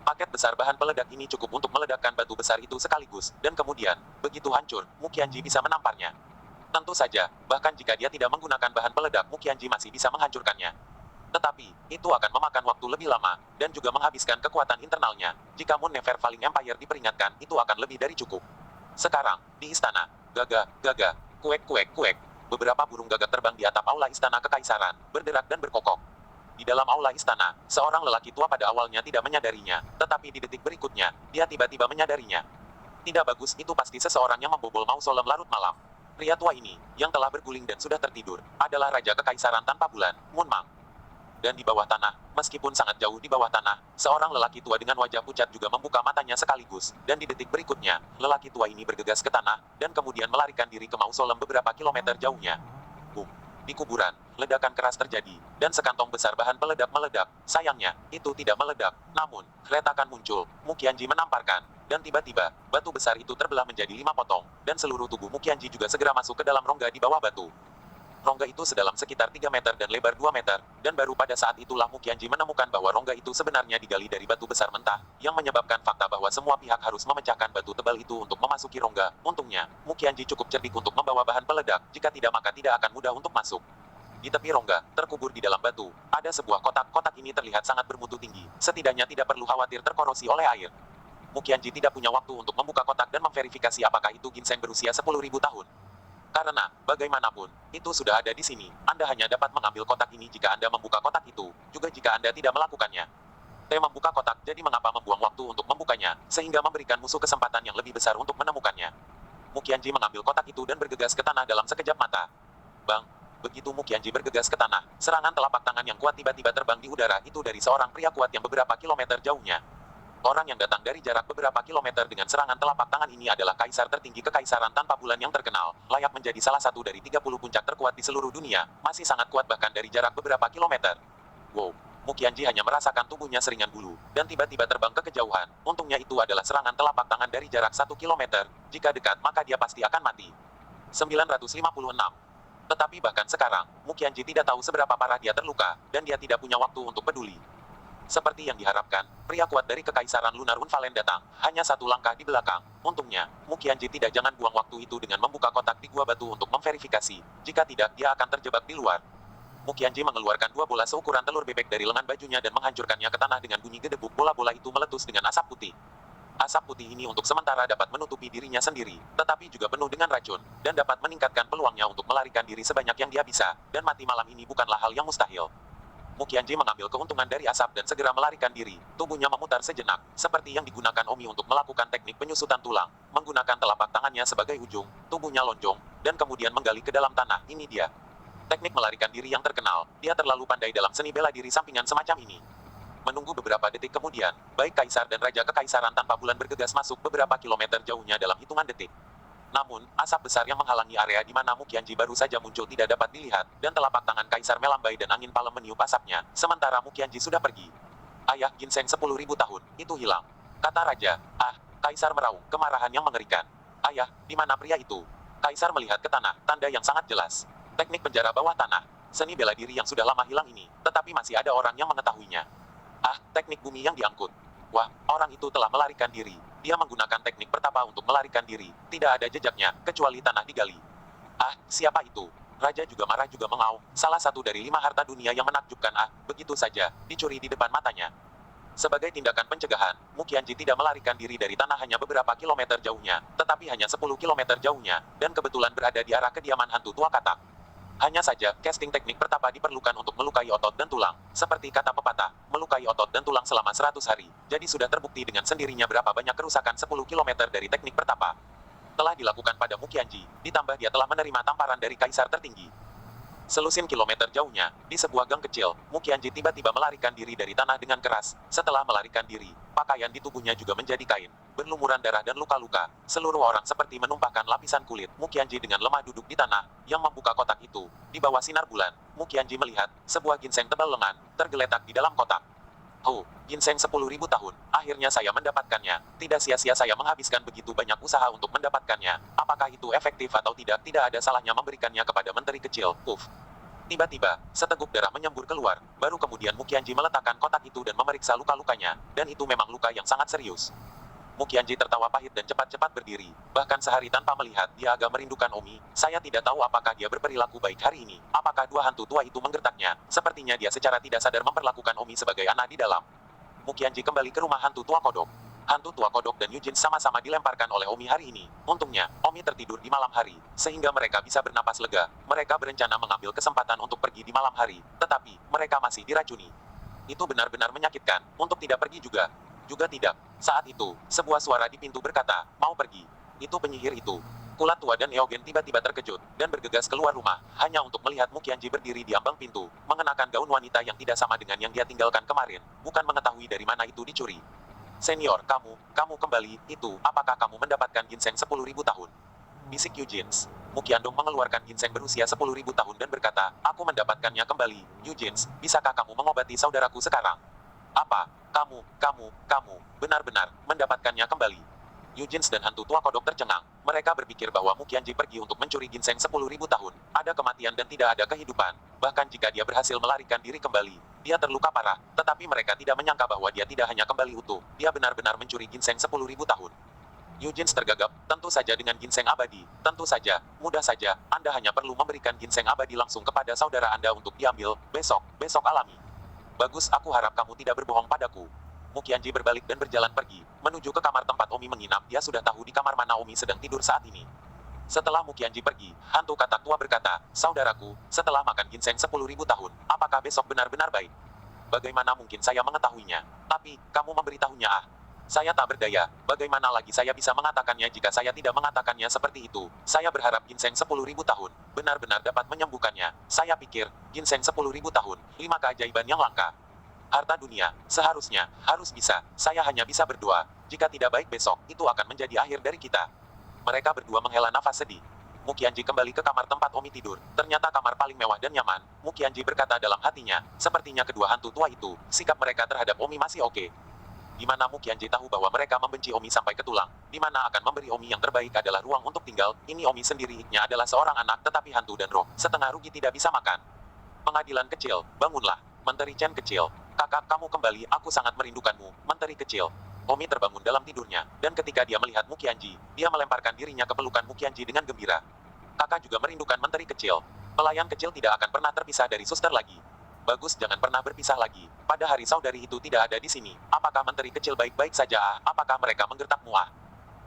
Paket besar bahan peledak ini cukup untuk meledakkan batu besar itu sekaligus, dan kemudian, begitu hancur, Muqianji bisa menamparnya. Tentu saja, bahkan jika dia tidak menggunakan bahan peledak, Muqianji masih bisa menghancurkannya. Tetapi, itu akan memakan waktu lebih lama, dan juga menghabiskan kekuatan internalnya. Jika Moon Never Falling Empire diperingatkan, itu akan lebih dari cukup. Sekarang, di istana, gaga, gaga, kuek, kuek, kuek. Beberapa burung gagak terbang di atap aula istana kekaisaran, berderak dan berkokok. Di dalam aula istana, seorang lelaki tua pada awalnya tidak menyadarinya, tetapi di detik berikutnya, dia tiba-tiba menyadarinya. Tidak bagus, itu pasti seseorang yang membobol mausolem larut malam. Pria tua ini, yang telah berguling dan sudah tertidur, adalah Raja Kekaisaran Tanpa Bulan, Moon Mang. Dan di bawah tanah, meskipun sangat jauh di bawah tanah, seorang lelaki tua dengan wajah pucat juga membuka matanya sekaligus, dan di detik berikutnya, lelaki tua ini bergegas ke tanah, dan kemudian melarikan diri ke mausolem beberapa kilometer jauhnya. Boom. Di kuburan, ledakan keras terjadi, dan sekantong besar bahan peledak meledak. Sayangnya, itu tidak meledak. Namun, retakan muncul, Muqianji menamparkan, dan tiba-tiba, batu besar itu terbelah menjadi 5 potong, dan seluruh tubuh Muqianji juga segera masuk ke dalam rongga di bawah batu. Rongga itu sedalam sekitar 3 meter dan lebar 2 meter, dan baru pada saat itulah Muqianji menemukan bahwa rongga itu sebenarnya digali dari batu besar mentah, yang menyebabkan fakta bahwa semua pihak harus memecahkan batu tebal itu untuk memasuki rongga. Untungnya, Muqianji cukup cerdik untuk membawa bahan peledak, jika tidak maka tidak akan mudah untuk masuk. Di tepi rongga, terkubur di dalam batu, ada sebuah kotak. Kotak ini terlihat sangat bermutu tinggi, setidaknya tidak perlu khawatir terkorosi oleh air. Muqianji tidak punya waktu untuk membuka kotak dan memverifikasi apakah itu ginseng berusia 10.000 tahun. Karena, bagaimanapun, itu sudah ada di sini. Anda hanya dapat mengambil kotak ini jika Anda membuka kotak itu, juga jika Anda tidak melakukannya. T membuka kotak, jadi mengapa membuang waktu untuk membukanya, sehingga memberikan musuh kesempatan yang lebih besar untuk menemukannya. Mukianji mengambil kotak itu dan bergegas ke tanah dalam sekejap mata. Bang! Begitu Mukianji bergegas ke tanah, serangan telapak tangan yang kuat tiba-tiba terbang di udara itu dari seorang pria kuat yang beberapa kilometer jauhnya. Orang yang datang dari jarak beberapa kilometer dengan serangan telapak tangan ini adalah kaisar tertinggi kekaisaran tanpa bulan yang terkenal, layak menjadi salah satu dari 30 puncak terkuat di seluruh dunia, masih sangat kuat bahkan dari jarak beberapa kilometer. Wow! Mukianji hanya merasakan tubuhnya seringan bulu, dan tiba-tiba terbang ke kejauhan. Untungnya itu adalah serangan telapak tangan dari jarak 1 kilometer, jika dekat maka dia pasti akan mati. 956. Tetapi bahkan sekarang, Mukianji tidak tahu seberapa parah dia terluka, dan dia tidak punya waktu untuk peduli. Seperti yang diharapkan, pria kuat dari Kekaisaran Lunar Unvalen datang, hanya satu langkah di belakang. Untungnya, Mukianji tidak jangan buang waktu itu dengan membuka kotak di gua batu untuk memverifikasi. Jika tidak, dia akan terjebak di luar. Mukianji mengeluarkan 2 bola seukuran telur bebek dari lengan bajunya dan menghancurkannya ke tanah dengan bunyi gedebuk. Bola-bola itu meletus dengan asap putih. Asap putih ini untuk sementara dapat menutupi dirinya sendiri, tetapi juga penuh dengan racun, dan dapat meningkatkan peluangnya untuk melarikan diri sebanyak yang dia bisa, dan mati malam ini bukanlah hal yang mustahil. Mukianji mengambil keuntungan dari asap dan segera melarikan diri. Tubuhnya memutar sejenak, seperti yang digunakan Omi untuk melakukan teknik penyusutan tulang, menggunakan telapak tangannya sebagai ujung, tubuhnya lonjong, dan kemudian menggali ke dalam tanah. Ini dia. Teknik melarikan diri yang terkenal, dia terlalu pandai dalam seni bela diri sampingan semacam ini. Menunggu beberapa detik kemudian, baik kaisar dan raja kekaisaran tanpa bulan bergegas masuk beberapa kilometer jauhnya dalam hitungan detik. Namun, asap besar yang menghalangi area di mana Mukianji baru saja muncul tidak dapat dilihat, dan telapak tangan kaisar melambai dan angin palem meniup asapnya, sementara Mukianji sudah pergi. Ayah ginseng 10.000 tahun, itu hilang. Kata raja. Ah, kaisar meraung, kemarahan yang mengerikan. Ayah, di mana pria itu? Kaisar melihat ke tanah, tanda yang sangat jelas. Teknik penjara bawah tanah. Seni bela diri yang sudah lama hilang ini, tetapi masih ada orang yang mengetahuinya. Ah, teknik bumi yang diangkut. Wah, orang itu telah melarikan diri. Dia menggunakan teknik pertapa untuk melarikan diri. Tidak ada jejaknya, kecuali tanah digali. Ah, siapa itu? Raja juga marah juga mengaum. Salah satu dari 5 harta dunia yang menakjubkan. Ah, begitu saja, dicuri di depan matanya. Sebagai tindakan pencegahan, Mukianji tidak melarikan diri dari tanah hanya beberapa kilometer jauhnya, tetapi hanya 10 kilometer jauhnya, dan kebetulan berada di arah kediaman hantu tua katak. Hanya saja, casting teknik pertapa diperlukan untuk melukai otot dan tulang. Seperti kata pepatah, melukai otot dan tulang selama 100 hari. Jadi sudah terbukti dengan sendirinya berapa banyak kerusakan 10 kilometer dari teknik pertapa. Telah dilakukan pada Mukianji, ditambah dia telah menerima tamparan dari kaisar tertinggi. Selusin kilometer jauhnya, di sebuah gang kecil, Mukianji tiba-tiba melarikan diri dari tanah dengan keras. Setelah melarikan diri, pakaian di tubuhnya juga menjadi kain, berlumuran darah dan luka-luka. Seluruh orang seperti menumpahkan lapisan kulit. Mukianji dengan lemah duduk di tanah, yang membuka kotak itu. Di bawah sinar bulan, Mukianji melihat, sebuah ginseng tebal lengan, tergeletak di dalam kotak. Oh, ginseng 10.000 tahun, akhirnya saya mendapatkannya. Tidak sia-sia saya menghabiskan begitu banyak usaha untuk mendapatkannya. Apakah itu efektif atau tidak, tidak ada salahnya memberikannya kepada menteri kecil. Puff. Tiba-tiba, seteguk darah menyembur keluar, baru kemudian Mukianji meletakkan kotak itu dan memeriksa luka-lukanya, dan itu memang luka yang sangat serius. Mukianji tertawa pahit dan cepat-cepat berdiri. Bahkan sehari tanpa melihat, dia agak merindukan Omi. Saya tidak tahu apakah dia berperilaku baik hari ini. Apakah 2 hantu tua itu menggertaknya? Sepertinya dia secara tidak sadar memperlakukan Omi sebagai anak di dalam. Mukianji kembali ke rumah hantu tua kodok. Hantu tua kodok dan Yujin sama-sama dilemparkan oleh Omi hari ini. Untungnya, Omi tertidur di malam hari, sehingga mereka bisa bernapas lega. Mereka berencana mengambil kesempatan untuk pergi di malam hari, tetapi mereka masih diracuni. Itu benar-benar menyakitkan. Untuk tidak pergi juga. Juga tidak. Saat itu, sebuah suara di pintu berkata, mau pergi. Itu penyihir itu. Kulat tua dan Eogen tiba-tiba terkejut, dan bergegas keluar rumah, hanya untuk melihat Mukianji berdiri di ambang pintu, mengenakan gaun wanita yang tidak sama dengan yang dia tinggalkan kemarin, bukan mengetahui dari mana itu dicuri. Senior, kamu kembali, itu, apakah kamu mendapatkan ginseng 10.000 tahun? Bisik Yujins. Mukiandong mengeluarkan ginseng berusia 10.000 tahun dan berkata, aku mendapatkannya kembali. Yujins, bisakah kamu mengobati saudaraku sekarang? Apa? Kamu, benar-benar, mendapatkannya kembali. Yujins dan hantu tua kodok tercengang. Mereka berpikir bahwa Mukianji pergi untuk mencuri ginseng 10.000 tahun. Ada kematian dan tidak ada kehidupan. Bahkan jika dia berhasil melarikan diri kembali, dia terluka parah. Tetapi mereka tidak menyangka bahwa dia tidak hanya kembali utuh. Dia benar-benar mencuri ginseng 10.000 tahun. Yujins tergagap, tentu saja dengan ginseng abadi. Tentu saja, mudah saja, Anda hanya perlu memberikan ginseng abadi langsung kepada saudara Anda untuk diambil, besok alami. Bagus, aku harap kamu tidak berbohong padaku. Mukianji berbalik dan berjalan pergi, menuju ke kamar tempat Omi menginap. Dia sudah tahu di kamar mana Omi sedang tidur saat ini. Setelah Mukianji pergi, hantu katak tua berkata, saudaraku, setelah makan ginseng 10.000 tahun, apakah besok benar-benar baik? Bagaimana mungkin saya mengetahuinya? Tapi, kamu memberitahunya ah. Saya tak berdaya, bagaimana lagi saya bisa mengatakannya jika saya tidak mengatakannya seperti itu. Saya berharap ginseng 10.000 tahun, benar-benar dapat menyembuhkannya. Saya pikir, ginseng 10.000 tahun, 5 keajaiban yang langka. Harta dunia, seharusnya, harus bisa. Saya hanya bisa berdoa, jika tidak baik besok, itu akan menjadi akhir dari kita. Mereka berdua menghela nafas sedih. Mukianji kembali ke kamar tempat Omi tidur. Ternyata kamar paling mewah dan nyaman. Mukianji berkata dalam hatinya, sepertinya kedua hantu tua itu, sikap mereka terhadap Omi masih oke. Di mana Mukianji tahu bahwa mereka membenci Omi sampai ke tulang. Di mana akan memberi Omi yang terbaik adalah ruang untuk tinggal. Ini Omi sendirinya adalah seorang anak tetapi hantu dan roh. Setengah rugi tidak bisa makan. Pengadilan kecil, bangunlah. Menteri Chen kecil. Kakak, kamu kembali, aku sangat merindukanmu. Menteri kecil. Omi terbangun dalam tidurnya, dan ketika dia melihat Mukianji, dia melemparkan dirinya ke pelukan Mukianji dengan gembira. Kakak juga merindukan menteri kecil. Pelayan kecil tidak akan pernah terpisah dari suster lagi. Bagus, jangan pernah berpisah lagi. Pada hari saudari itu tidak ada di sini. Apakah menteri kecil baik-baik saja ah? Apakah mereka menggertakmu ah?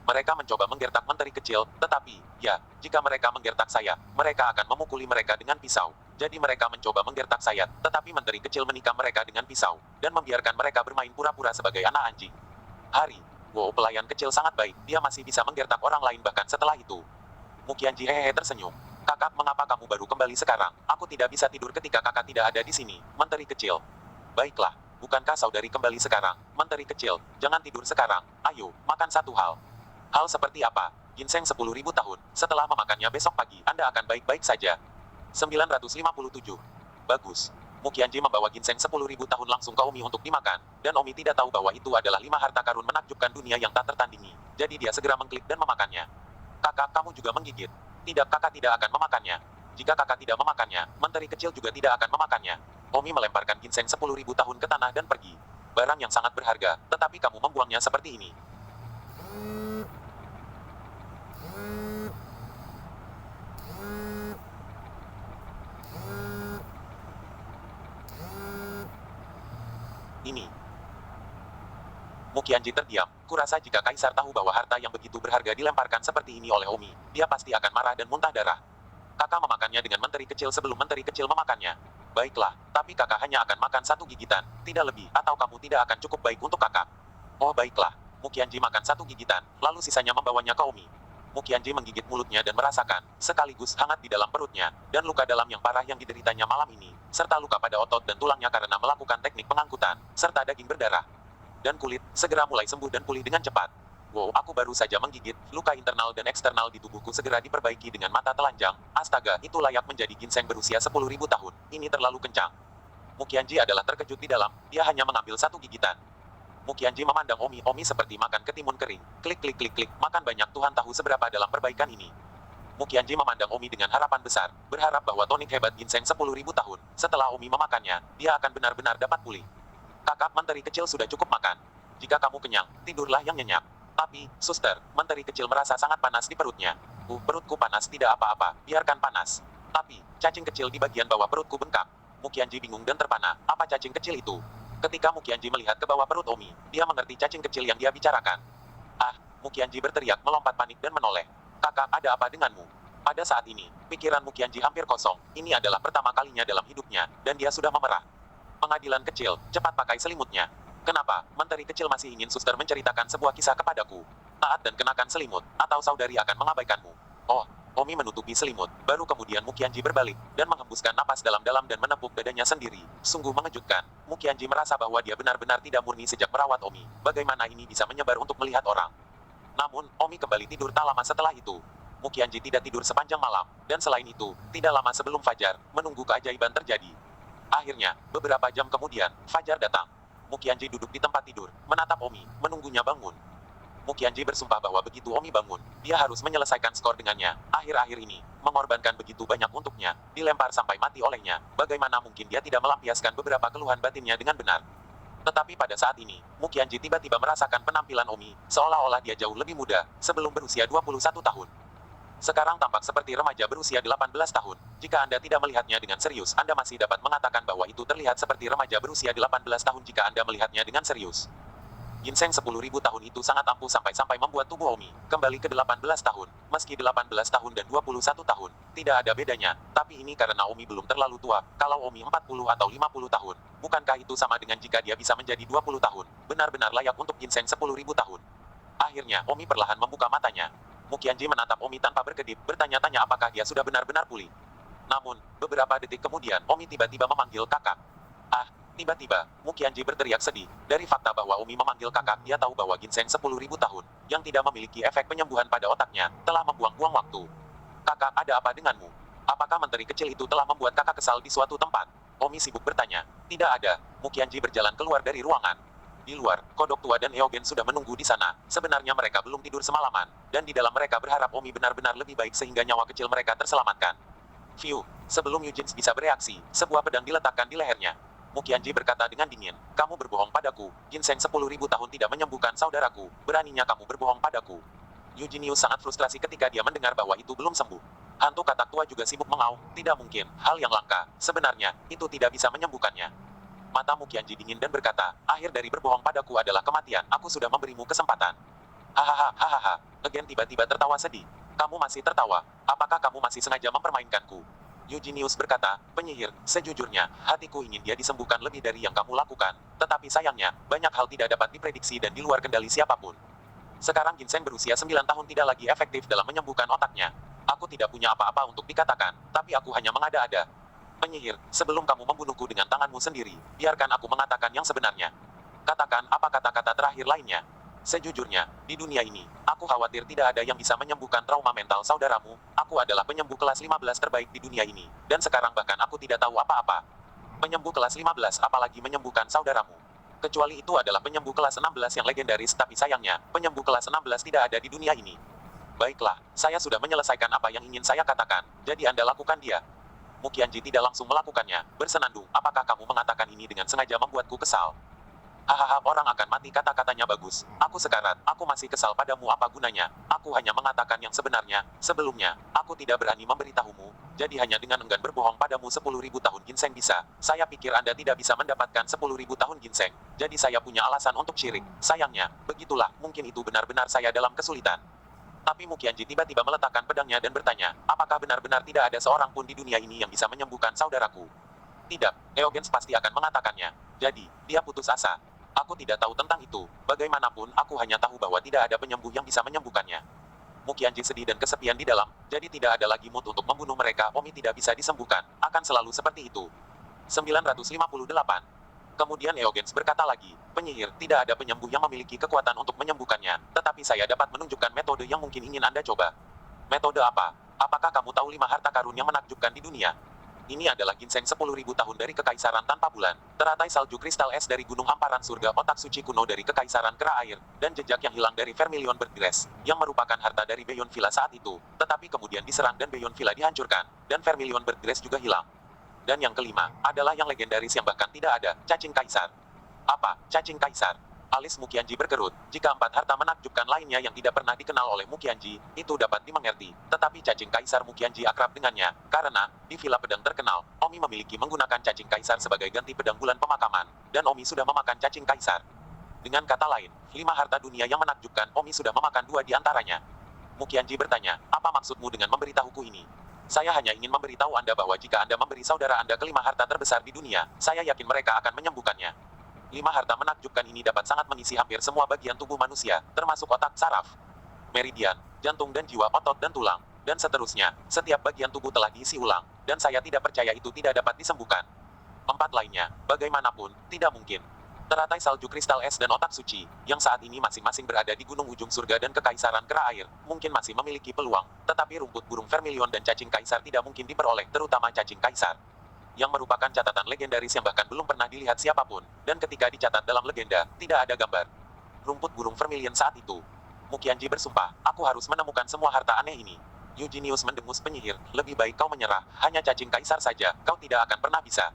Mereka mencoba menggertak menteri kecil, tetapi, ya, jika mereka menggertak saya, mereka akan memukuli mereka dengan pisau. Jadi mereka mencoba menggertak saya, tetapi menteri kecil menikam mereka dengan pisau, dan membiarkan mereka bermain pura-pura sebagai anak anjing. Hari. Wow, pelayan kecil sangat baik, dia masih bisa menggertak orang lain bahkan setelah itu. Mukianji hehehe tersenyum. Kakak, mengapa kamu baru kembali sekarang? Aku tidak bisa tidur ketika kakak tidak ada di sini, menteri kecil. Baiklah, bukankah saudari kembali sekarang, menteri kecil? Jangan tidur sekarang, ayo, makan satu hal. Hal seperti apa? Ginseng 10.000 tahun, setelah memakannya besok pagi, Anda akan baik-baik saja. 957. Bagus. Mukianji membawa ginseng 10.000 tahun langsung ke Omi untuk dimakan, dan Omi tidak tahu bahwa itu adalah 5 harta karun menakjubkan dunia yang tak tertandingi. Jadi dia segera mengklik dan memakannya. Kakak, kamu juga menggigit. Tidak, kakak tidak akan memakannya. Jika kakak tidak memakannya, menteri kecil juga tidak akan memakannya. Omi melemparkan ginseng 10.000 tahun ke tanah dan pergi. Barang yang sangat berharga, tetapi kamu membuangnya seperti ini. Ini. Mukianji terdiam. Kurasa jika Kaisar tahu bahwa harta yang begitu berharga dilemparkan seperti ini oleh Omi, dia pasti akan marah dan muntah darah. Kakak memakannya dengan menteri kecil sebelum menteri kecil memakannya. Baiklah, tapi kakak hanya akan makan satu gigitan, tidak lebih, atau kamu tidak akan cukup baik untuk kakak. Oh baiklah. Mukianji makan satu gigitan, lalu sisanya membawanya ke Omi. Mukianji menggigit mulutnya dan merasakan, sekaligus hangat di dalam perutnya, dan luka dalam yang parah yang dideritanya malam ini, serta luka pada otot dan tulangnya karena melakukan teknik pengangkutan, serta daging berdarah. Dan kulit, segera mulai sembuh dan pulih dengan cepat. Wow, aku baru saja menggigit, luka internal dan eksternal di tubuhku segera diperbaiki dengan mata telanjang. Astaga, itu layak menjadi ginseng berusia 10.000 tahun. Ini terlalu kencang. Mukianji adalah terkejut di dalam, dia hanya mengambil satu gigitan. Mukianji memandang Omi seperti makan ketimun kering. Klik klik klik klik, makan banyak, Tuhan tahu seberapa dalam perbaikan ini. Mukianji memandang Omi dengan harapan besar, berharap bahwa tonik hebat ginseng 10.000 tahun. Setelah Omi memakannya, dia akan benar-benar dapat pulih. Kakak, menteri kecil sudah cukup makan. Jika kamu kenyang, tidurlah yang nyenyak. Tapi, suster, menteri kecil merasa sangat panas di perutnya. Perutku panas tidak apa-apa, biarkan panas. Tapi, cacing kecil di bagian bawah perutku bengkak. Mukianji bingung dan terpana, apa cacing kecil itu? Ketika Mukianji melihat ke bawah perut Omi, dia mengerti cacing kecil yang dia bicarakan. Ah, Mukianji berteriak melompat panik dan menoleh. Kakak, ada apa denganmu? Pada saat ini, pikiran Mukianji hampir kosong. Ini adalah pertama kalinya dalam hidupnya, dan dia sudah memerah. Pengadilan kecil, cepat pakai selimutnya. Kenapa, menteri kecil masih ingin suster menceritakan sebuah kisah kepadaku? Taat dan kenakan selimut, atau saudari akan mengabaikanmu. Oh, Omi menutupi selimut, baru kemudian Mukianji berbalik, dan menghembuskan napas dalam-dalam dan menepuk dadanya sendiri. Sungguh mengejutkan, Mukianji merasa bahwa dia benar-benar tidak murni sejak merawat Omi. Bagaimana ini bisa menyebar untuk melihat orang? Namun, Omi kembali tidur tak lama setelah itu. Mukianji tidak tidur sepanjang malam, dan selain itu, tidak lama sebelum Fajar, menunggu keajaiban terjadi. Akhirnya, beberapa jam kemudian, Fajar datang. Mukianji duduk di tempat tidur, menatap Omi, menunggunya bangun. Mukianji bersumpah bahwa begitu Omi bangun, dia harus menyelesaikan skor dengannya. Akhir-akhir ini, mengorbankan begitu banyak untuknya, dilempar sampai mati olehnya. Bagaimana mungkin dia tidak melampiaskan beberapa keluhan batinnya dengan benar? Tetapi pada saat ini, Mukianji tiba-tiba merasakan penampilan Omi, seolah-olah dia jauh lebih muda, sebelum berusia 21 tahun. Sekarang tampak seperti remaja berusia 18 tahun. Jika Anda tidak melihatnya dengan serius, Anda masih dapat mengatakan bahwa itu terlihat seperti remaja berusia 18 tahun jika Anda melihatnya dengan serius. Ginseng 10.000 tahun itu sangat ampuh sampai membuat tubuh Omi kembali ke 18 tahun. Meski 18 tahun dan 21 tahun, tidak ada bedanya. Tapi ini karena Omi belum terlalu tua. Kalau Omi 40 atau 50 tahun, bukankah itu sama dengan jika dia bisa menjadi 20 tahun? Benar-benar layak untuk ginseng 10.000 tahun. Akhirnya, Omi perlahan membuka matanya. Mukianji menatap Omi tanpa berkedip, bertanya-tanya apakah dia sudah benar-benar pulih. Namun, beberapa detik kemudian, Omi tiba-tiba memanggil kakak. Ah, tiba-tiba, Mukianji berteriak sedih. Dari fakta bahwa Omi memanggil kakak, dia tahu bahwa ginseng 10.000 tahun, yang tidak memiliki efek penyembuhan pada otaknya, telah membuang-buang waktu. Kakak, ada apa denganmu? Apakah menteri kecil itu telah membuat kakak kesal di suatu tempat? Omi sibuk bertanya. Tidak ada. Mukianji berjalan keluar dari ruangan. Di luar, Kodok tua dan Eogen sudah menunggu di sana. Sebenarnya mereka belum tidur semalaman, dan di dalam mereka berharap Omi benar-benar lebih baik sehingga nyawa kecil mereka terselamatkan. View, sebelum Eugene bisa bereaksi, sebuah pedang diletakkan di lehernya. Mukianji berkata dengan dingin, kamu berbohong padaku, ginseng 10.000 tahun tidak menyembuhkan saudaraku, beraninya kamu berbohong padaku. Eugenius sangat frustrasi ketika dia mendengar bahwa itu belum sembuh. Hantu katak tua juga sibuk mengaum, tidak mungkin, hal yang langka, sebenarnya, itu tidak bisa menyembuhkannya. Mata Mukianji dingin dan berkata, akhir dari berbohong padaku adalah kematian, aku sudah memberimu kesempatan. Hahaha, Again tiba-tiba tertawa sedih. Kamu masih tertawa, apakah kamu masih sengaja mempermainkanku? Eugenius berkata, penyihir, sejujurnya, hatiku ingin dia disembuhkan lebih dari yang kamu lakukan, tetapi sayangnya, banyak hal tidak dapat diprediksi dan di luar kendali siapapun. Sekarang ginseng berusia 9 tahun tidak lagi efektif dalam menyembuhkan otaknya. Aku tidak punya apa-apa untuk dikatakan, tapi aku hanya mengada-ada. Penyihir, sebelum kamu membunuhku dengan tanganmu sendiri, biarkan aku mengatakan yang sebenarnya. Katakan apa kata-kata terakhir lainnya. Sejujurnya, di dunia ini, aku khawatir tidak ada yang bisa menyembuhkan trauma mental saudaramu. Aku adalah penyembuh kelas 15 terbaik di dunia ini, dan sekarang bahkan aku tidak tahu apa-apa. Penyembuh kelas 15 apalagi menyembuhkan saudaramu. Kecuali itu adalah penyembuh kelas 16 yang legendaris, tapi sayangnya, penyembuh kelas 16 tidak ada di dunia ini. Baiklah, saya sudah menyelesaikan apa yang ingin saya katakan, jadi Anda lakukan dia. Mukianji tidak langsung melakukannya, bersenandung, apakah kamu mengatakan ini dengan sengaja membuatku kesal? Hahaha, orang akan mati, kata-katanya bagus. Aku sekarat, aku masih kesal padamu, apa gunanya? Aku hanya mengatakan yang sebenarnya. Sebelumnya, aku tidak berani memberitahumu, jadi hanya dengan enggan berbohong padamu 10.000 tahun ginseng bisa. Saya pikir Anda tidak bisa mendapatkan 10.000 tahun ginseng, jadi saya punya alasan untuk syirik. Sayangnya, begitulah, mungkin itu benar-benar saya dalam kesulitan. Tapi Mukianji tiba-tiba meletakkan pedangnya dan bertanya, apakah benar-benar tidak ada seorang pun di dunia ini yang bisa menyembuhkan saudaraku? Tidak, Eogens pasti akan mengatakannya. Jadi, dia putus asa. Aku tidak tahu tentang itu, bagaimanapun aku hanya tahu bahwa tidak ada penyembuh yang bisa menyembuhkannya. Mukianji sedih dan kesepian di dalam, jadi tidak ada lagi mood untuk membunuh mereka. Omi tidak bisa disembuhkan, akan selalu seperti itu. 958. Kemudian Eogens berkata lagi, penyihir, tidak ada penyembuh yang memiliki kekuatan untuk menyembuhkannya, tetapi saya dapat menunjukkan metode yang mungkin ingin Anda coba. Metode apa? Apakah kamu tahu 5 harta karun yang menakjubkan di dunia? Ini adalah ginseng 10.000 tahun dari Kekaisaran Tanpa Bulan, teratai salju kristal es dari Gunung Hamparan Surga, otak suci kuno dari Kekaisaran Kera Air, dan jejak yang hilang dari Vermilion Birdress, yang merupakan harta dari Beyon Villa saat itu, tetapi kemudian diserang dan Beyon Villa dihancurkan, dan Vermilion Birdress juga hilang. Dan yang kelima, adalah yang legendaris yang bahkan tidak ada, cacing kaisar. Apa, cacing kaisar? Alis Mukianji berkerut, jika 4 harta menakjubkan lainnya yang tidak pernah dikenal oleh Mukianji, itu dapat dimengerti. Tetapi cacing kaisar Mukianji akrab dengannya, karena, di Villa Pedang terkenal, Omi memiliki menggunakan cacing kaisar sebagai ganti pedang bulan pemakaman, dan Omi sudah memakan cacing kaisar. Dengan kata lain, 5 harta dunia yang menakjubkan, Omi sudah memakan 2 di antaranya. Mukianji bertanya, apa maksudmu dengan memberitahuku ini? Saya hanya ingin memberitahu Anda bahwa jika Anda memberi saudara Anda ke 5 harta terbesar di dunia, saya yakin mereka akan menyembuhkannya. 5 harta menakjubkan ini dapat sangat mengisi hampir semua bagian tubuh manusia, termasuk otak, saraf, meridian, jantung dan jiwa, otot dan tulang, dan seterusnya. Setiap bagian tubuh telah diisi ulang, dan saya tidak percaya itu tidak dapat disembuhkan. 4 lainnya, bagaimanapun, tidak mungkin. Teratai salju kristal es dan otak suci, yang saat ini masing-masing berada di gunung ujung surga dan Kekaisaran Kera Air, mungkin masih memiliki peluang, tetapi rumput burung vermilion dan cacing kaisar tidak mungkin diperoleh, terutama cacing kaisar, yang merupakan catatan legendaris yang bahkan belum pernah dilihat siapapun, dan ketika dicatat dalam legenda, tidak ada gambar rumput burung vermilion saat itu. Mukianji bersumpah, aku harus menemukan semua harta aneh ini. Eugenius mendengus, penyihir, lebih baik kau menyerah, hanya cacing kaisar saja, kau tidak akan pernah bisa.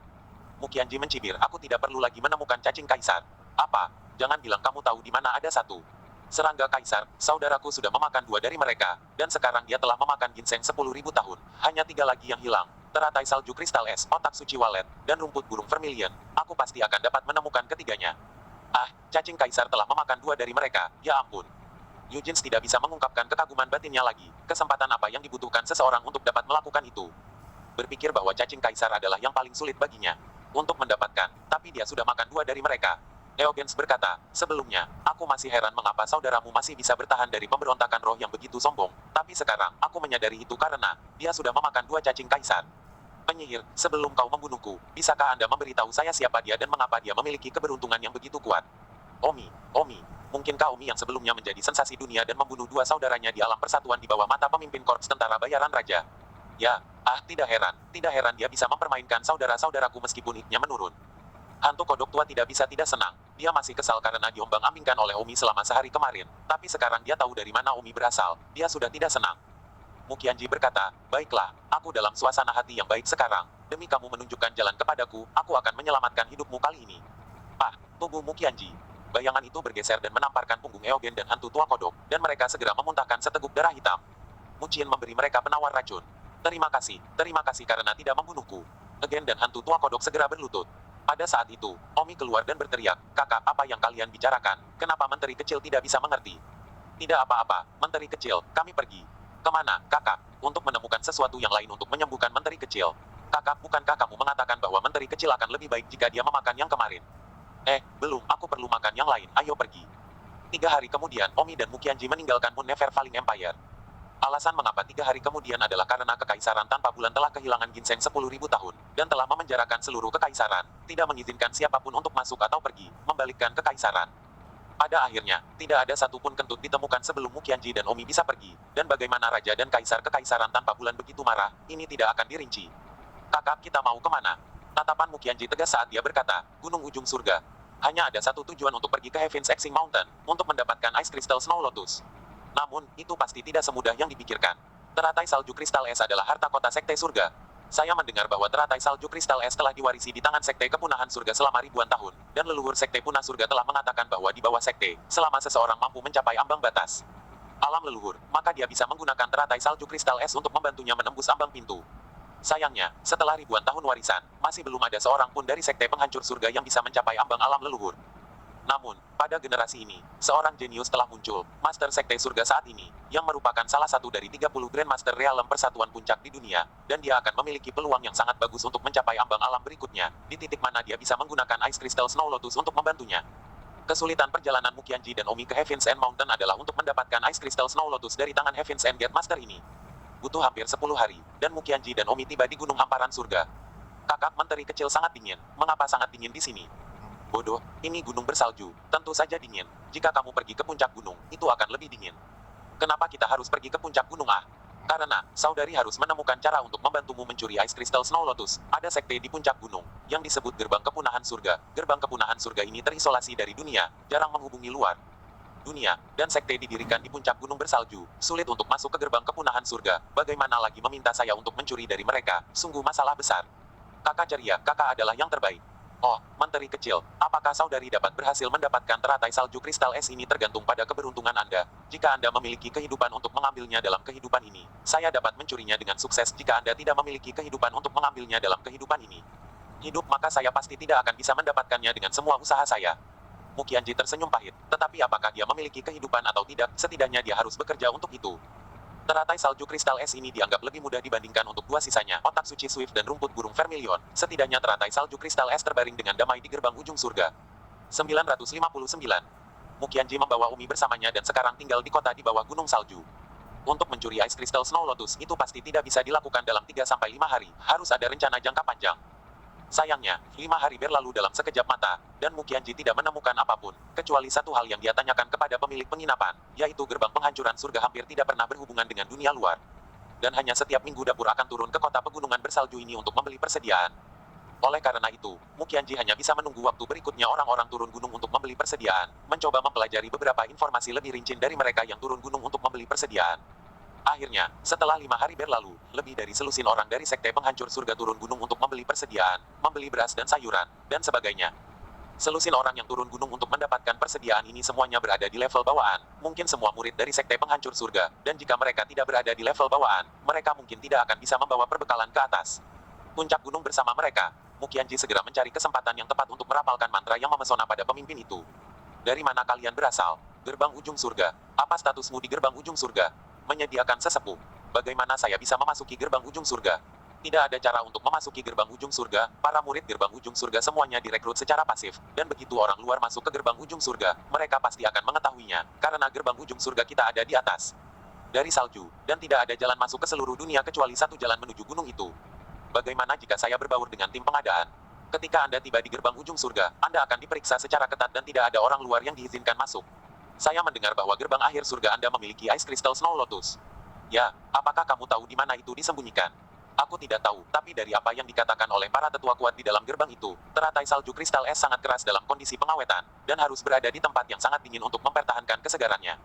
Mukianji mencibir, aku tidak perlu lagi menemukan cacing kaisar. Apa? Jangan bilang kamu tahu di mana ada satu. Serangga kaisar, saudaraku sudah memakan 2 dari mereka, dan sekarang dia telah memakan ginseng 10.000 tahun, hanya 3 lagi yang hilang. Teratai salju kristal es, otak suci walet, dan rumput burung vermilion, aku pasti akan dapat menemukan ketiganya. Cacing kaisar telah memakan dua dari mereka, ya ampun. Eugene tidak bisa mengungkapkan kekaguman batinnya lagi. Kesempatan apa yang dibutuhkan seseorang untuk dapat melakukan itu? Berpikir bahwa cacing kaisar adalah yang paling sulit baginya untuk mendapatkan, tapi dia sudah makan dua dari mereka. Eogens berkata, sebelumnya, aku masih heran mengapa saudaramu masih bisa bertahan dari pemberontakan roh yang begitu sombong. Tapi sekarang, aku menyadari itu karena, dia sudah memakan dua cacing kaisar. Penyihir, sebelum kau membunuhku, bisakah Anda memberitahu saya siapa dia dan mengapa dia memiliki keberuntungan yang begitu kuat? Omi, mungkinkah Omi yang sebelumnya menjadi sensasi dunia dan membunuh dua saudaranya di alam persatuan di bawah mata pemimpin korps tentara bayaran raja? Ya, tidak heran dia bisa mempermainkan saudara-saudaraku meskipun hiknya menurun. Hantu kodok tua tidak bisa tidak senang. Dia masih kesal karena diombang-ambingkan oleh Omi selama sehari kemarin. Tapi sekarang dia tahu dari mana Omi berasal. Dia sudah tidak senang. Mukianji berkata, baiklah, aku dalam suasana hati yang baik sekarang. Demi kamu menunjukkan jalan kepadaku, aku akan menyelamatkan hidupmu kali ini. Tubuh Mukianji. Bayangan itu bergeser dan menamparkan punggung Eogen dan hantu tua kodok, dan mereka segera memuntahkan seteguk darah hitam. Mucien memberi mereka penawar racun. Terima kasih karena tidak membunuhku. Eogen dan hantu tua kodok segera berlutut. Pada saat itu, Omi keluar dan berteriak, kakak, apa yang kalian bicarakan? Kenapa menteri kecil tidak bisa mengerti? Tidak apa-apa, menteri kecil, kami pergi. Kemana, kakak? Untuk menemukan sesuatu yang lain untuk menyembuhkan menteri kecil. Kakak, bukankah kamu mengatakan bahwa menteri kecil akan lebih baik jika dia memakan yang kemarin? Belum, aku perlu makan yang lain, ayo pergi. 3 hari kemudian, Omi dan Mukianji meninggalkan Moon Never Falling Empire. Alasan mengapa 3 hari kemudian adalah karena kekaisaran tanpa bulan telah kehilangan ginseng 10.000 tahun, dan telah memenjarakan seluruh kekaisaran, tidak mengizinkan siapapun untuk masuk atau pergi, membalikkan kekaisaran. Pada akhirnya, tidak ada satupun kentut ditemukan sebelum Mukianji dan Omi bisa pergi, dan bagaimana raja dan kaisar kekaisaran tanpa bulan begitu marah, ini tidak akan dirinci. Kakak, kita mau kemana? Tatapan Mukianji tegas saat dia berkata, gunung ujung surga. Hanya ada satu tujuan untuk pergi ke Heaven's Exing Mountain, untuk mendapatkan Ice Crystal Snow Lotus. Namun, itu pasti tidak semudah yang dipikirkan. Teratai salju kristal es adalah harta kota sekte surga. Saya mendengar bahwa teratai salju kristal es telah diwarisi di tangan sekte kepunahan surga selama ribuan tahun, dan leluhur sekte punah surga telah mengatakan bahwa di bawah sekte, selama seseorang mampu mencapai ambang batas alam leluhur, maka dia bisa menggunakan teratai salju kristal es untuk membantunya menembus ambang pintu. Sayangnya, setelah ribuan tahun warisan, masih belum ada seorang pun dari sekte penghancur surga yang bisa mencapai ambang alam leluhur. Namun, pada generasi ini, seorang jenius telah muncul, Master Sekte Surga saat ini, yang merupakan salah satu dari 30 Grandmaster Realem Persatuan Puncak di dunia, dan dia akan memiliki peluang yang sangat bagus untuk mencapai ambang alam berikutnya, di titik mana dia bisa menggunakan Ice Crystal Snow Lotus untuk membantunya. Kesulitan perjalanan Mukianji dan Omi ke Heaven's End Mountain adalah untuk mendapatkan Ice Crystal Snow Lotus dari tangan Heaven's End Gate Master ini. Butuh hampir 10 hari, dan Mukianji dan Omi tiba di Gunung Hamparan Surga. Kakak, menteri kecil sangat dingin. Mengapa sangat dingin di sini? Bodoh, ini gunung bersalju. Tentu saja dingin. Jika kamu pergi ke puncak gunung, itu akan lebih dingin. Kenapa kita harus pergi ke puncak gunung? Karena, saudari harus menemukan cara untuk membantumu mencuri Ice Crystal Snow Lotus. Ada sekte di puncak gunung, yang disebut Gerbang Kepunahan Surga. Gerbang Kepunahan Surga ini terisolasi dari dunia, jarang menghubungi luar dunia, dan sekte didirikan di puncak gunung bersalju. Sulit untuk masuk ke gerbang kepunahan surga. Bagaimana lagi meminta saya untuk mencuri dari mereka? Sungguh masalah besar. Kakak ceria, kakak adalah yang terbaik. Oh, menteri kecil, apakah saudari dapat berhasil mendapatkan teratai salju kristal es ini tergantung pada keberuntungan Anda. Jika Anda memiliki kehidupan untuk mengambilnya dalam kehidupan ini, saya dapat mencurinya dengan sukses. Jika Anda tidak memiliki kehidupan untuk mengambilnya dalam kehidupan ini, hidup, maka saya pasti tidak akan bisa mendapatkannya dengan semua usaha saya. Mukianji tersenyum pahit, tetapi apakah dia memiliki kehidupan atau tidak, setidaknya dia harus bekerja untuk itu. Teratai salju kristal es ini dianggap lebih mudah dibandingkan untuk dua sisanya, otak suci Swift dan rumput burung Vermilion. Setidaknya teratai salju kristal es terbaring dengan damai di gerbang ujung surga. 959. Mukianji membawa Umi bersamanya dan sekarang tinggal di kota di bawah gunung salju. Untuk mencuri Ice Crystal Snow Lotus itu pasti tidak bisa dilakukan dalam 3-5 hari, harus ada rencana jangka panjang. Sayangnya, 5 hari berlalu dalam sekejap mata, dan Mukianji tidak menemukan apapun, kecuali satu hal yang dia tanyakan kepada pemilik penginapan, yaitu gerbang penghancuran surga hampir tidak pernah berhubungan dengan dunia luar. Dan hanya setiap minggu dapur akan turun ke kota pegunungan bersalju ini untuk membeli persediaan. Oleh karena itu, Mukianji hanya bisa menunggu waktu berikutnya orang-orang turun gunung untuk membeli persediaan, mencoba mempelajari beberapa informasi lebih rinci dari mereka yang turun gunung untuk membeli persediaan. Akhirnya, setelah 5 hari berlalu, lebih dari selusin orang dari sekte penghancur surga turun gunung untuk membeli persediaan, membeli beras dan sayuran, dan sebagainya. Selusin orang yang turun gunung untuk mendapatkan persediaan ini semuanya berada di level bawaan, mungkin semua murid dari sekte penghancur surga, dan jika mereka tidak berada di level bawaan, mereka mungkin tidak akan bisa membawa perbekalan ke atas puncak gunung bersama mereka. Mukianji segera mencari kesempatan yang tepat untuk merapalkan mantra yang memesona pada pemimpin itu. Dari mana kalian berasal? Gerbang ujung surga. Apa statusmu di gerbang ujung surga? Menyediakan sesepuh. Bagaimana saya bisa memasuki gerbang ujung surga? Tidak ada cara untuk memasuki gerbang ujung surga. Para murid gerbang ujung surga semuanya direkrut secara pasif. Dan begitu orang luar masuk ke gerbang ujung surga, mereka pasti akan mengetahuinya. Karena gerbang ujung surga kita ada di atas. Dari salju. Dan tidak ada jalan masuk ke seluruh dunia kecuali satu jalan menuju gunung itu. Bagaimana jika saya berbaur dengan tim pengadaan? Ketika Anda tiba di gerbang ujung surga, Anda akan diperiksa secara ketat dan tidak ada orang luar yang diizinkan masuk. Saya mendengar bahwa gerbang akhir surga Anda memiliki Ice Crystal Snow Lotus. Ya, apakah kamu tahu di mana itu disembunyikan? Aku tidak tahu, tapi dari apa yang dikatakan oleh para tetua kuat di dalam gerbang itu, teratai salju kristal es sangat keras dalam kondisi pengawetan, dan harus berada di tempat yang sangat dingin untuk mempertahankan kesegarannya.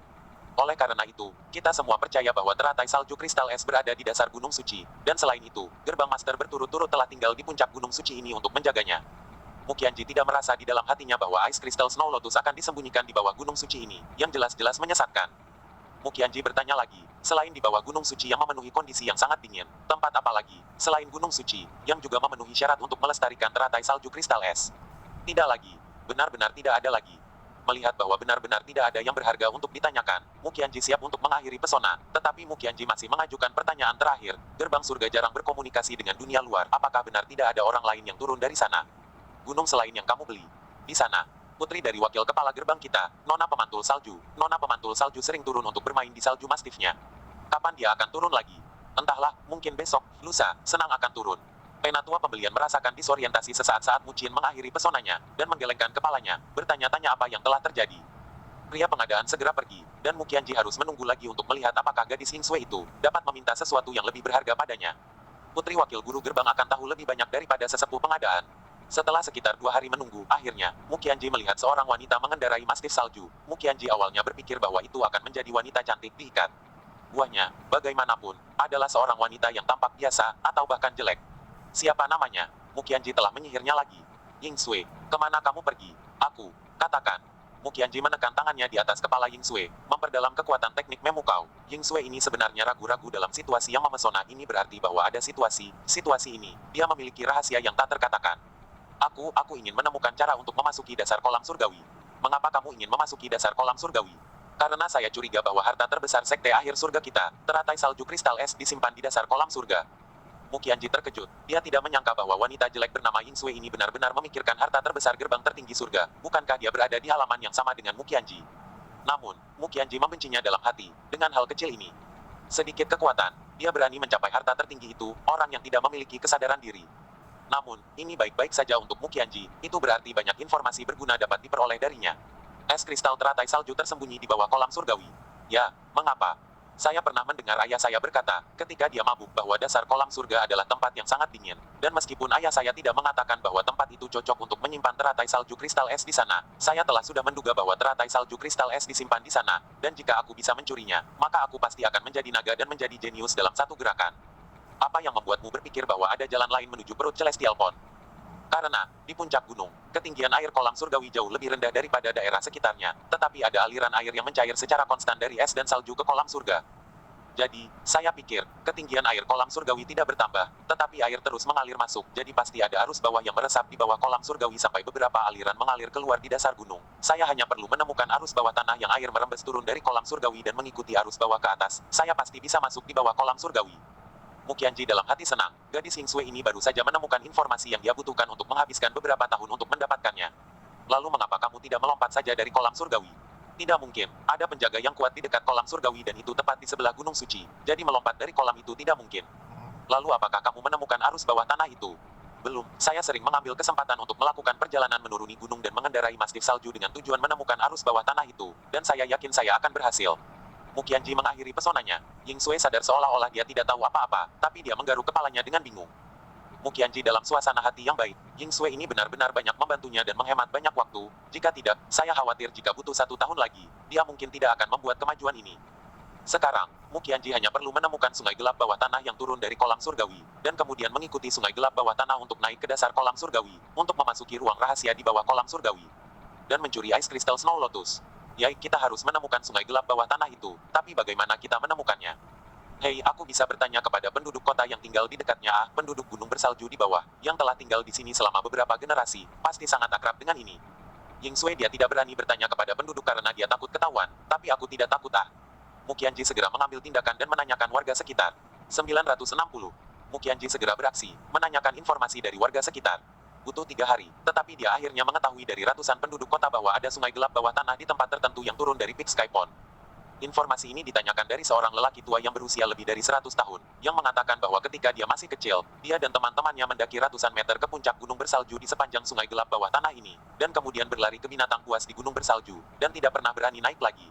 Oleh karena itu, kita semua percaya bahwa teratai salju kristal es berada di dasar gunung suci, dan selain itu, gerbang master berturut-turut telah tinggal di puncak gunung suci ini untuk menjaganya. Mukianji tidak merasa di dalam hatinya bahwa Ice Crystal Snow Lotus akan disembunyikan di bawah gunung suci ini, yang jelas-jelas menyesatkan. Mukianji bertanya lagi, selain di bawah gunung suci yang memenuhi kondisi yang sangat dingin, tempat apa lagi, selain gunung suci, yang juga memenuhi syarat untuk melestarikan teratai salju kristal es? Tidak lagi. Benar-benar tidak ada lagi. Melihat bahwa benar-benar tidak ada yang berharga untuk ditanyakan, Mukianji siap untuk mengakhiri pesona, tetapi Mukianji masih mengajukan pertanyaan terakhir, gerbang surga jarang berkomunikasi dengan dunia luar, apakah benar tidak ada orang lain yang turun dari sana? Gunung selain yang kamu beli. Di sana. Putri dari wakil kepala gerbang kita, Nona Pemantul Salju. Nona Pemantul Salju sering turun untuk bermain di salju mastifnya. Kapan dia akan turun lagi? Entahlah, mungkin besok, lusa, senang akan turun. Penatua pembelian merasakan disorientasi sesaat saat Mucin mengakhiri pesonanya, dan menggelengkan kepalanya, bertanya-tanya apa yang telah terjadi. Pria pengadaan segera pergi, dan Mukianji harus menunggu lagi untuk melihat apakah gadis Hingsue itu dapat meminta sesuatu yang lebih berharga padanya. Putri wakil guru gerbang akan tahu lebih banyak daripada sesepuh pengadaan. Setelah sekitar 2 hari menunggu, akhirnya, Mukianji melihat seorang wanita mengendarai mastif salju. Mukianji awalnya berpikir bahwa itu akan menjadi wanita cantik diikat. Buahnya, bagaimanapun, adalah seorang wanita yang tampak biasa, atau bahkan jelek. Siapa namanya? Mukianji telah menyihirnya lagi. Yingsue, kemana kamu pergi? Aku, katakan. Mukianji menekan tangannya di atas kepala Yingsue, memperdalam kekuatan teknik memukau. Yingsue ini sebenarnya ragu-ragu dalam situasi yang memesona ini berarti bahwa ada situasi ini, dia memiliki rahasia yang tak terkatakan. Aku ingin menemukan cara untuk memasuki dasar kolam surgawi. Mengapa kamu ingin memasuki dasar kolam surgawi? Karena saya curiga bahwa harta terbesar sekte akhir surga kita, teratai salju kristal es disimpan di dasar kolam surga. Mukianji terkejut. Dia tidak menyangka bahwa wanita jelek bernama Yingsue ini benar-benar memikirkan harta terbesar gerbang tertinggi surga. Bukankah dia berada di halaman yang sama dengan Mukianji? Namun, Mukianji membencinya dalam hati, dengan hal kecil ini. Sedikit kekuatan, dia berani mencapai harta tertinggi itu, orang yang tidak memiliki kesadaran diri. Namun, ini baik-baik saja untuk Mukianji, itu berarti banyak informasi berguna dapat diperoleh darinya. Es kristal teratai salju tersembunyi di bawah kolam surgawi. Ya, mengapa? Saya pernah mendengar ayah saya berkata, ketika dia mabuk bahwa dasar kolam surga adalah tempat yang sangat dingin. Dan meskipun ayah saya tidak mengatakan bahwa tempat itu cocok untuk menyimpan teratai salju kristal es di sana, saya telah sudah menduga bahwa teratai salju kristal es disimpan di sana, dan jika aku bisa mencurinya, maka aku pasti akan menjadi naga dan menjadi jenius dalam satu gerakan. Apa yang membuatmu berpikir bahwa ada jalan lain menuju perut Celestial Pond? Karena, di puncak gunung, ketinggian air kolam surgawi jauh lebih rendah daripada daerah sekitarnya, tetapi ada aliran air yang mencair secara konstan dari es dan salju ke kolam surga. Jadi, saya pikir, ketinggian air kolam surgawi tidak bertambah, tetapi air terus mengalir masuk, jadi pasti ada arus bawah yang meresap di bawah kolam surgawi sampai beberapa aliran mengalir keluar di dasar gunung. Saya hanya perlu menemukan arus bawah tanah yang air merembes turun dari kolam surgawi dan mengikuti arus bawah ke atas, saya pasti bisa masuk di bawah kolam surgawi. Mukianji dalam hati senang, gadis Hingsue ini baru saja menemukan informasi yang dia butuhkan untuk menghabiskan beberapa tahun untuk mendapatkannya. Lalu mengapa kamu tidak melompat saja dari kolam surgawi? Tidak mungkin, ada penjaga yang kuat di dekat kolam surgawi dan itu tepat di sebelah gunung suci, jadi melompat dari kolam itu tidak mungkin. Lalu apakah kamu menemukan arus bawah tanah itu? Belum, saya sering mengambil kesempatan untuk melakukan perjalanan menuruni gunung dan mengendarai mastif salju dengan tujuan menemukan arus bawah tanah itu, dan saya yakin saya akan berhasil. Mukianji mengakhiri pesonanya. Yingsue sadar seolah-olah dia tidak tahu apa-apa, tapi dia menggaruk kepalanya dengan bingung. Mukianji dalam suasana hati yang baik, Yingsue ini benar-benar banyak membantunya dan menghemat banyak waktu. Jika tidak, saya khawatir jika butuh 1 tahun lagi, dia mungkin tidak akan membuat kemajuan ini. Sekarang, Mukianji hanya perlu menemukan sungai gelap bawah tanah yang turun dari kolam surgawi, dan kemudian mengikuti sungai gelap bawah tanah untuk naik ke dasar kolam surgawi, untuk memasuki ruang rahasia di bawah kolam surgawi, dan mencuri Ice Crystal Snow Lotus. Ya, kita harus menemukan sungai gelap bawah tanah itu, tapi bagaimana kita menemukannya? Hei, aku bisa bertanya kepada penduduk kota yang tinggal di dekatnya, penduduk gunung bersalju di bawah, yang telah tinggal di sini selama beberapa generasi, pasti sangat akrab dengan ini. Ying Sui dia tidak berani bertanya kepada penduduk karena dia takut ketahuan, tapi aku tidak takut ah. Muqianji segera mengambil tindakan dan menanyakan warga sekitar. 960. Muqianji segera beraksi, menanyakan informasi dari warga sekitar. Butuh 3 hari, tetapi dia akhirnya mengetahui dari ratusan penduduk kota bahwa ada sungai gelap bawah tanah di tempat tertentu yang turun dari Peak Sky Pond. Informasi ini ditanyakan dari seorang lelaki tua yang berusia lebih dari 100 tahun, yang mengatakan bahwa ketika dia masih kecil, dia dan teman-temannya mendaki ratusan meter ke puncak gunung bersalju di sepanjang sungai gelap bawah tanah ini, dan kemudian berlari ke binatang buas di gunung bersalju, dan tidak pernah berani naik lagi.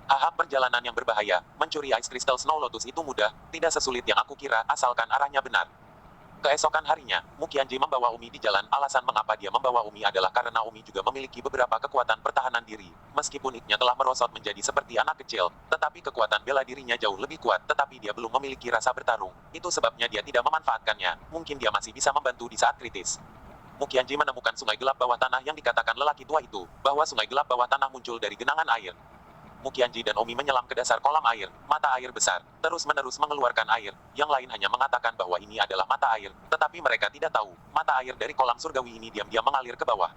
Haha, perjalanan yang berbahaya, mencuri Ice Crystal Snow Lotus itu mudah, tidak sesulit yang aku kira, asalkan arahnya benar. Keesokan harinya, Muqianji membawa Umi di jalan. Alasan mengapa dia membawa Umi adalah karena Umi juga memiliki beberapa kekuatan pertahanan diri. Meskipun iknya telah merosot menjadi seperti anak kecil, tetapi kekuatan bela dirinya jauh lebih kuat, tetapi dia belum memiliki rasa bertarung. Itu sebabnya dia tidak memanfaatkannya. Mungkin dia masih bisa membantu di saat kritis. Muqianji menemukan sungai gelap bawah tanah yang dikatakan lelaki tua itu, bahwa sungai gelap bawah tanah muncul dari genangan air. Muqianji dan Omi menyelam ke dasar kolam air, mata air besar, terus-menerus mengeluarkan air. Yang lain hanya mengatakan bahwa ini adalah mata air, tetapi mereka tidak tahu, mata air dari kolam surgawi ini diam-diam mengalir ke bawah.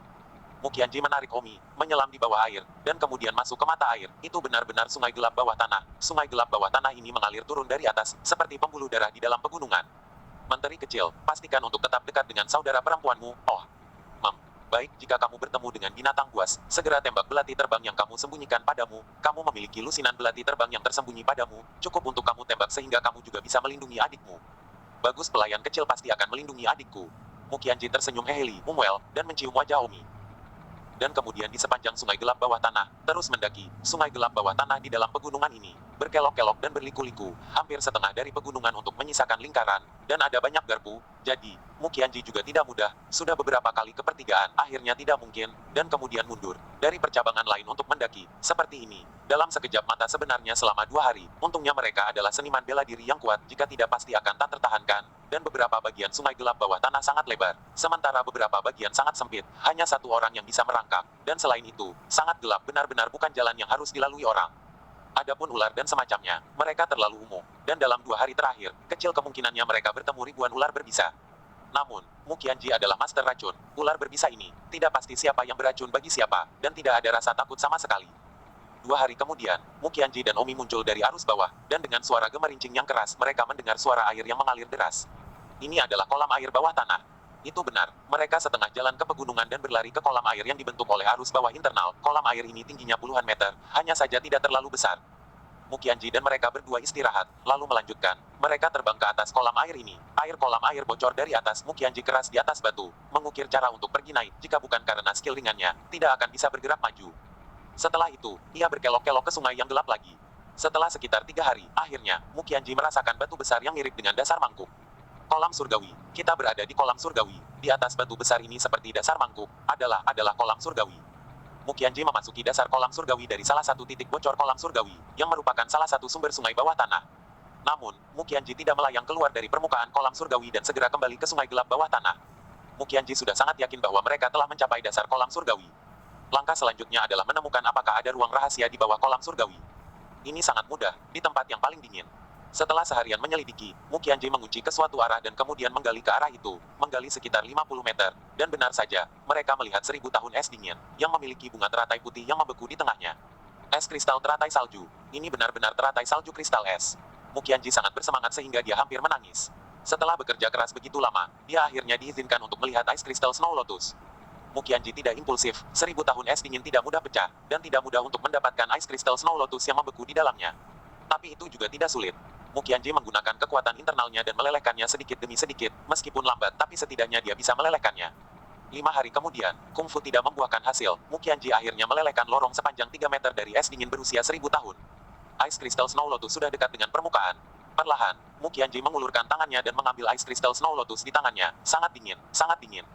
Muqianji menarik Omi, menyelam di bawah air, dan kemudian masuk ke mata air. Itu benar-benar sungai gelap bawah tanah. Sungai gelap bawah tanah ini mengalir turun dari atas, seperti pembuluh darah di dalam pegunungan. Menteri kecil, pastikan untuk tetap dekat dengan saudara perempuanmu. Oh, baik, jika kamu bertemu dengan binatang buas, segera tembak belati terbang yang kamu sembunyikan padamu. Kamu memiliki lusinan belati terbang yang tersembunyi padamu, cukup untuk kamu tembak sehingga kamu juga bisa melindungi adikmu. Bagus, pelayan kecil pasti akan melindungi adikku. Muqianji tersenyum heheli, Umuel, dan mencium wajah Omi. Dan kemudian di sepanjang sungai gelap bawah tanah, terus mendaki, sungai gelap bawah tanah di dalam pegunungan ini, berkelok-kelok dan berliku-liku, hampir setengah dari pegunungan untuk menyisakan lingkaran, dan ada banyak garpu. Jadi, Muqianji juga tidak mudah, sudah beberapa kali ke pertigaan, akhirnya tidak mungkin, dan kemudian mundur, dari percabangan lain untuk mendaki, seperti ini, dalam sekejap mata sebenarnya selama 2 hari, untungnya mereka adalah seniman bela diri yang kuat, jika tidak pasti akan tak tertahankan, dan beberapa bagian sungai gelap bawah tanah sangat lebar, sementara beberapa bagian sangat sempit, hanya satu orang yang bisa merangkak, dan selain itu, sangat gelap benar-benar bukan jalan yang harus dilalui orang. Adapun ular dan semacamnya, mereka terlalu umum, dan dalam 2 hari terakhir, kecil kemungkinannya mereka bertemu ribuan ular berbisa. Namun, Muqianji adalah master racun, ular berbisa ini, tidak pasti siapa yang beracun bagi siapa, dan tidak ada rasa takut sama sekali. 2 hari kemudian, Muqianji dan Omi muncul dari arus bawah, dan dengan suara gemerincing yang keras, mereka mendengar suara air yang mengalir deras. Ini adalah kolam air bawah tanah. Itu benar, mereka setengah jalan ke pegunungan dan berlari ke kolam air yang dibentuk oleh arus bawah internal. Kolam air ini tingginya puluhan meter, hanya saja tidak terlalu besar. Muqianji dan mereka berdua istirahat, lalu melanjutkan. Mereka terbang ke atas kolam air ini. Air kolam air bocor dari atas. Muqianji keras di atas batu, mengukir cara untuk pergi naik. Jika bukan karena skill ringannya, tidak akan bisa bergerak maju. Setelah itu, ia berkelok-kelok ke sungai yang gelap lagi. Setelah sekitar 3 hari, akhirnya, Muqianji merasakan batu besar yang mirip dengan dasar mangkuk. Kolam surgawi. Kita berada di kolam surgawi. Di atas batu besar ini seperti dasar mangkuk, adalah kolam surgawi. Muqianji memasuki dasar kolam surgawi dari salah satu titik bocor kolam surgawi, yang merupakan salah satu sumber sungai bawah tanah. Namun, Muqianji tidak melayang keluar dari permukaan kolam surgawi dan segera kembali ke sungai gelap bawah tanah. Muqianji sudah sangat yakin bahwa mereka telah mencapai dasar kolam surgawi. Langkah selanjutnya adalah menemukan apakah ada ruang rahasia di bawah kolam surgawi. Ini sangat mudah, di tempat yang paling dingin. Setelah seharian menyelidiki, Muqianji mengunci ke suatu arah dan kemudian menggali ke arah itu, menggali sekitar 50 meter, dan benar saja, mereka melihat 1000 tahun es dingin, yang memiliki bunga teratai putih yang membeku di tengahnya. Es kristal teratai salju. Ini benar-benar teratai salju kristal es. Muqianji sangat bersemangat sehingga dia hampir menangis. Setelah bekerja keras begitu lama, dia akhirnya diizinkan untuk melihat Ice Crystal Snow Lotus. Muqianji tidak impulsif, 1000 tahun es dingin tidak mudah pecah, dan tidak mudah untuk mendapatkan Ice Crystal Snow Lotus yang membeku di dalamnya. Tapi itu juga tidak sulit. Muqianji menggunakan kekuatan internalnya dan melelehkannya sedikit demi sedikit, meskipun lambat tapi setidaknya dia bisa melelehkannya. 5 hari kemudian, kungfu tidak membuahkan hasil, Muqianji akhirnya melelehkan lorong sepanjang 3 meter dari es dingin berusia 1000 tahun. Ice Crystal Snow Lotus sudah dekat dengan permukaan. Perlahan, Muqianji mengulurkan tangannya dan mengambil Ice Crystal Snow Lotus di tangannya, sangat dingin, sangat dingin.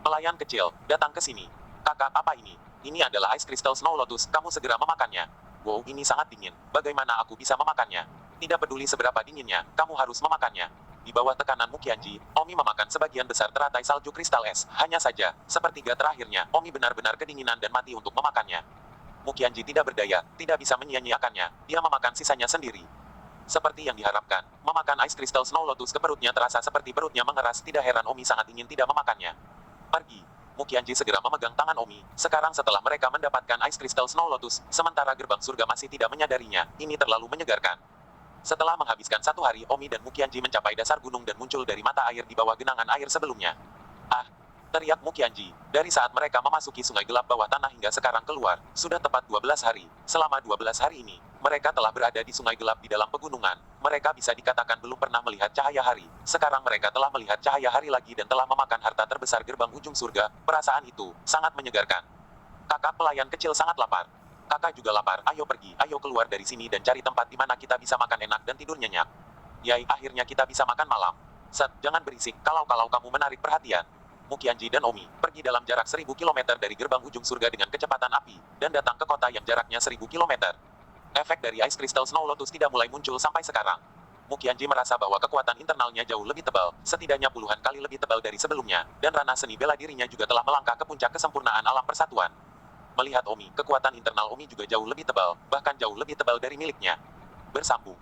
Pelayan kecil, datang ke sini. Kakak, apa ini? Ini adalah Ice Crystal Snow Lotus, kamu segera memakannya. Wow, ini sangat dingin, bagaimana aku bisa memakannya? Tidak peduli seberapa dinginnya, kamu harus memakannya. Di bawah tekanan Muqianji, Omi memakan sebagian besar teratai salju kristal es. Hanya saja, sepertiga terakhirnya, Omi benar-benar kedinginan dan mati untuk memakannya. Muqianji tidak berdaya, tidak bisa menyia-nyiakannya, dia memakan sisanya sendiri. Seperti yang diharapkan, memakan Ice Crystal Snow Lotus ke perutnya terasa seperti perutnya mengeras. Tidak heran Omi sangat ingin tidak memakannya. Pergi. Mukianji segera memegang tangan Omi. Sekarang setelah mereka mendapatkan Ice Crystal Snow Lotus, sementara gerbang surga masih tidak menyadarinya, ini terlalu menyegarkan. Setelah menghabiskan 1 hari, Omi dan Mukianji mencapai dasar gunung dan muncul dari mata air di bawah genangan air sebelumnya. Ah! Teriak Mukianji. Dari saat mereka memasuki sungai gelap bawah tanah hingga sekarang keluar, sudah tepat 12 hari. Selama 12 hari ini, mereka telah berada di sungai gelap di dalam pegunungan. Mereka bisa dikatakan belum pernah melihat cahaya hari. Sekarang mereka telah melihat cahaya hari lagi dan telah memakan harta terbesar gerbang ujung surga. Perasaan itu sangat menyegarkan. Kakak pelayan kecil sangat lapar. Kakak juga lapar. Ayo pergi, ayo keluar dari sini dan cari tempat di mana kita bisa makan enak dan tidur nyenyak. Yai, akhirnya kita bisa makan malam. Set, jangan berisik kalau kamu menarik perhatian. Mukianji dan Omi pergi dalam jarak 1000 km dari gerbang ujung surga dengan kecepatan api, dan datang ke kota yang jaraknya 1000 km. Efek dari Ice Crystal Snow Lotus tidak mulai muncul sampai sekarang. Mukianji merasa bahwa kekuatan internalnya jauh lebih tebal, setidaknya puluhan kali lebih tebal dari sebelumnya, dan ranah seni bela dirinya juga telah melangkah ke puncak kesempurnaan alam persatuan. Melihat Omi, kekuatan internal Omi juga jauh lebih tebal, bahkan jauh lebih tebal dari miliknya. Bersambung.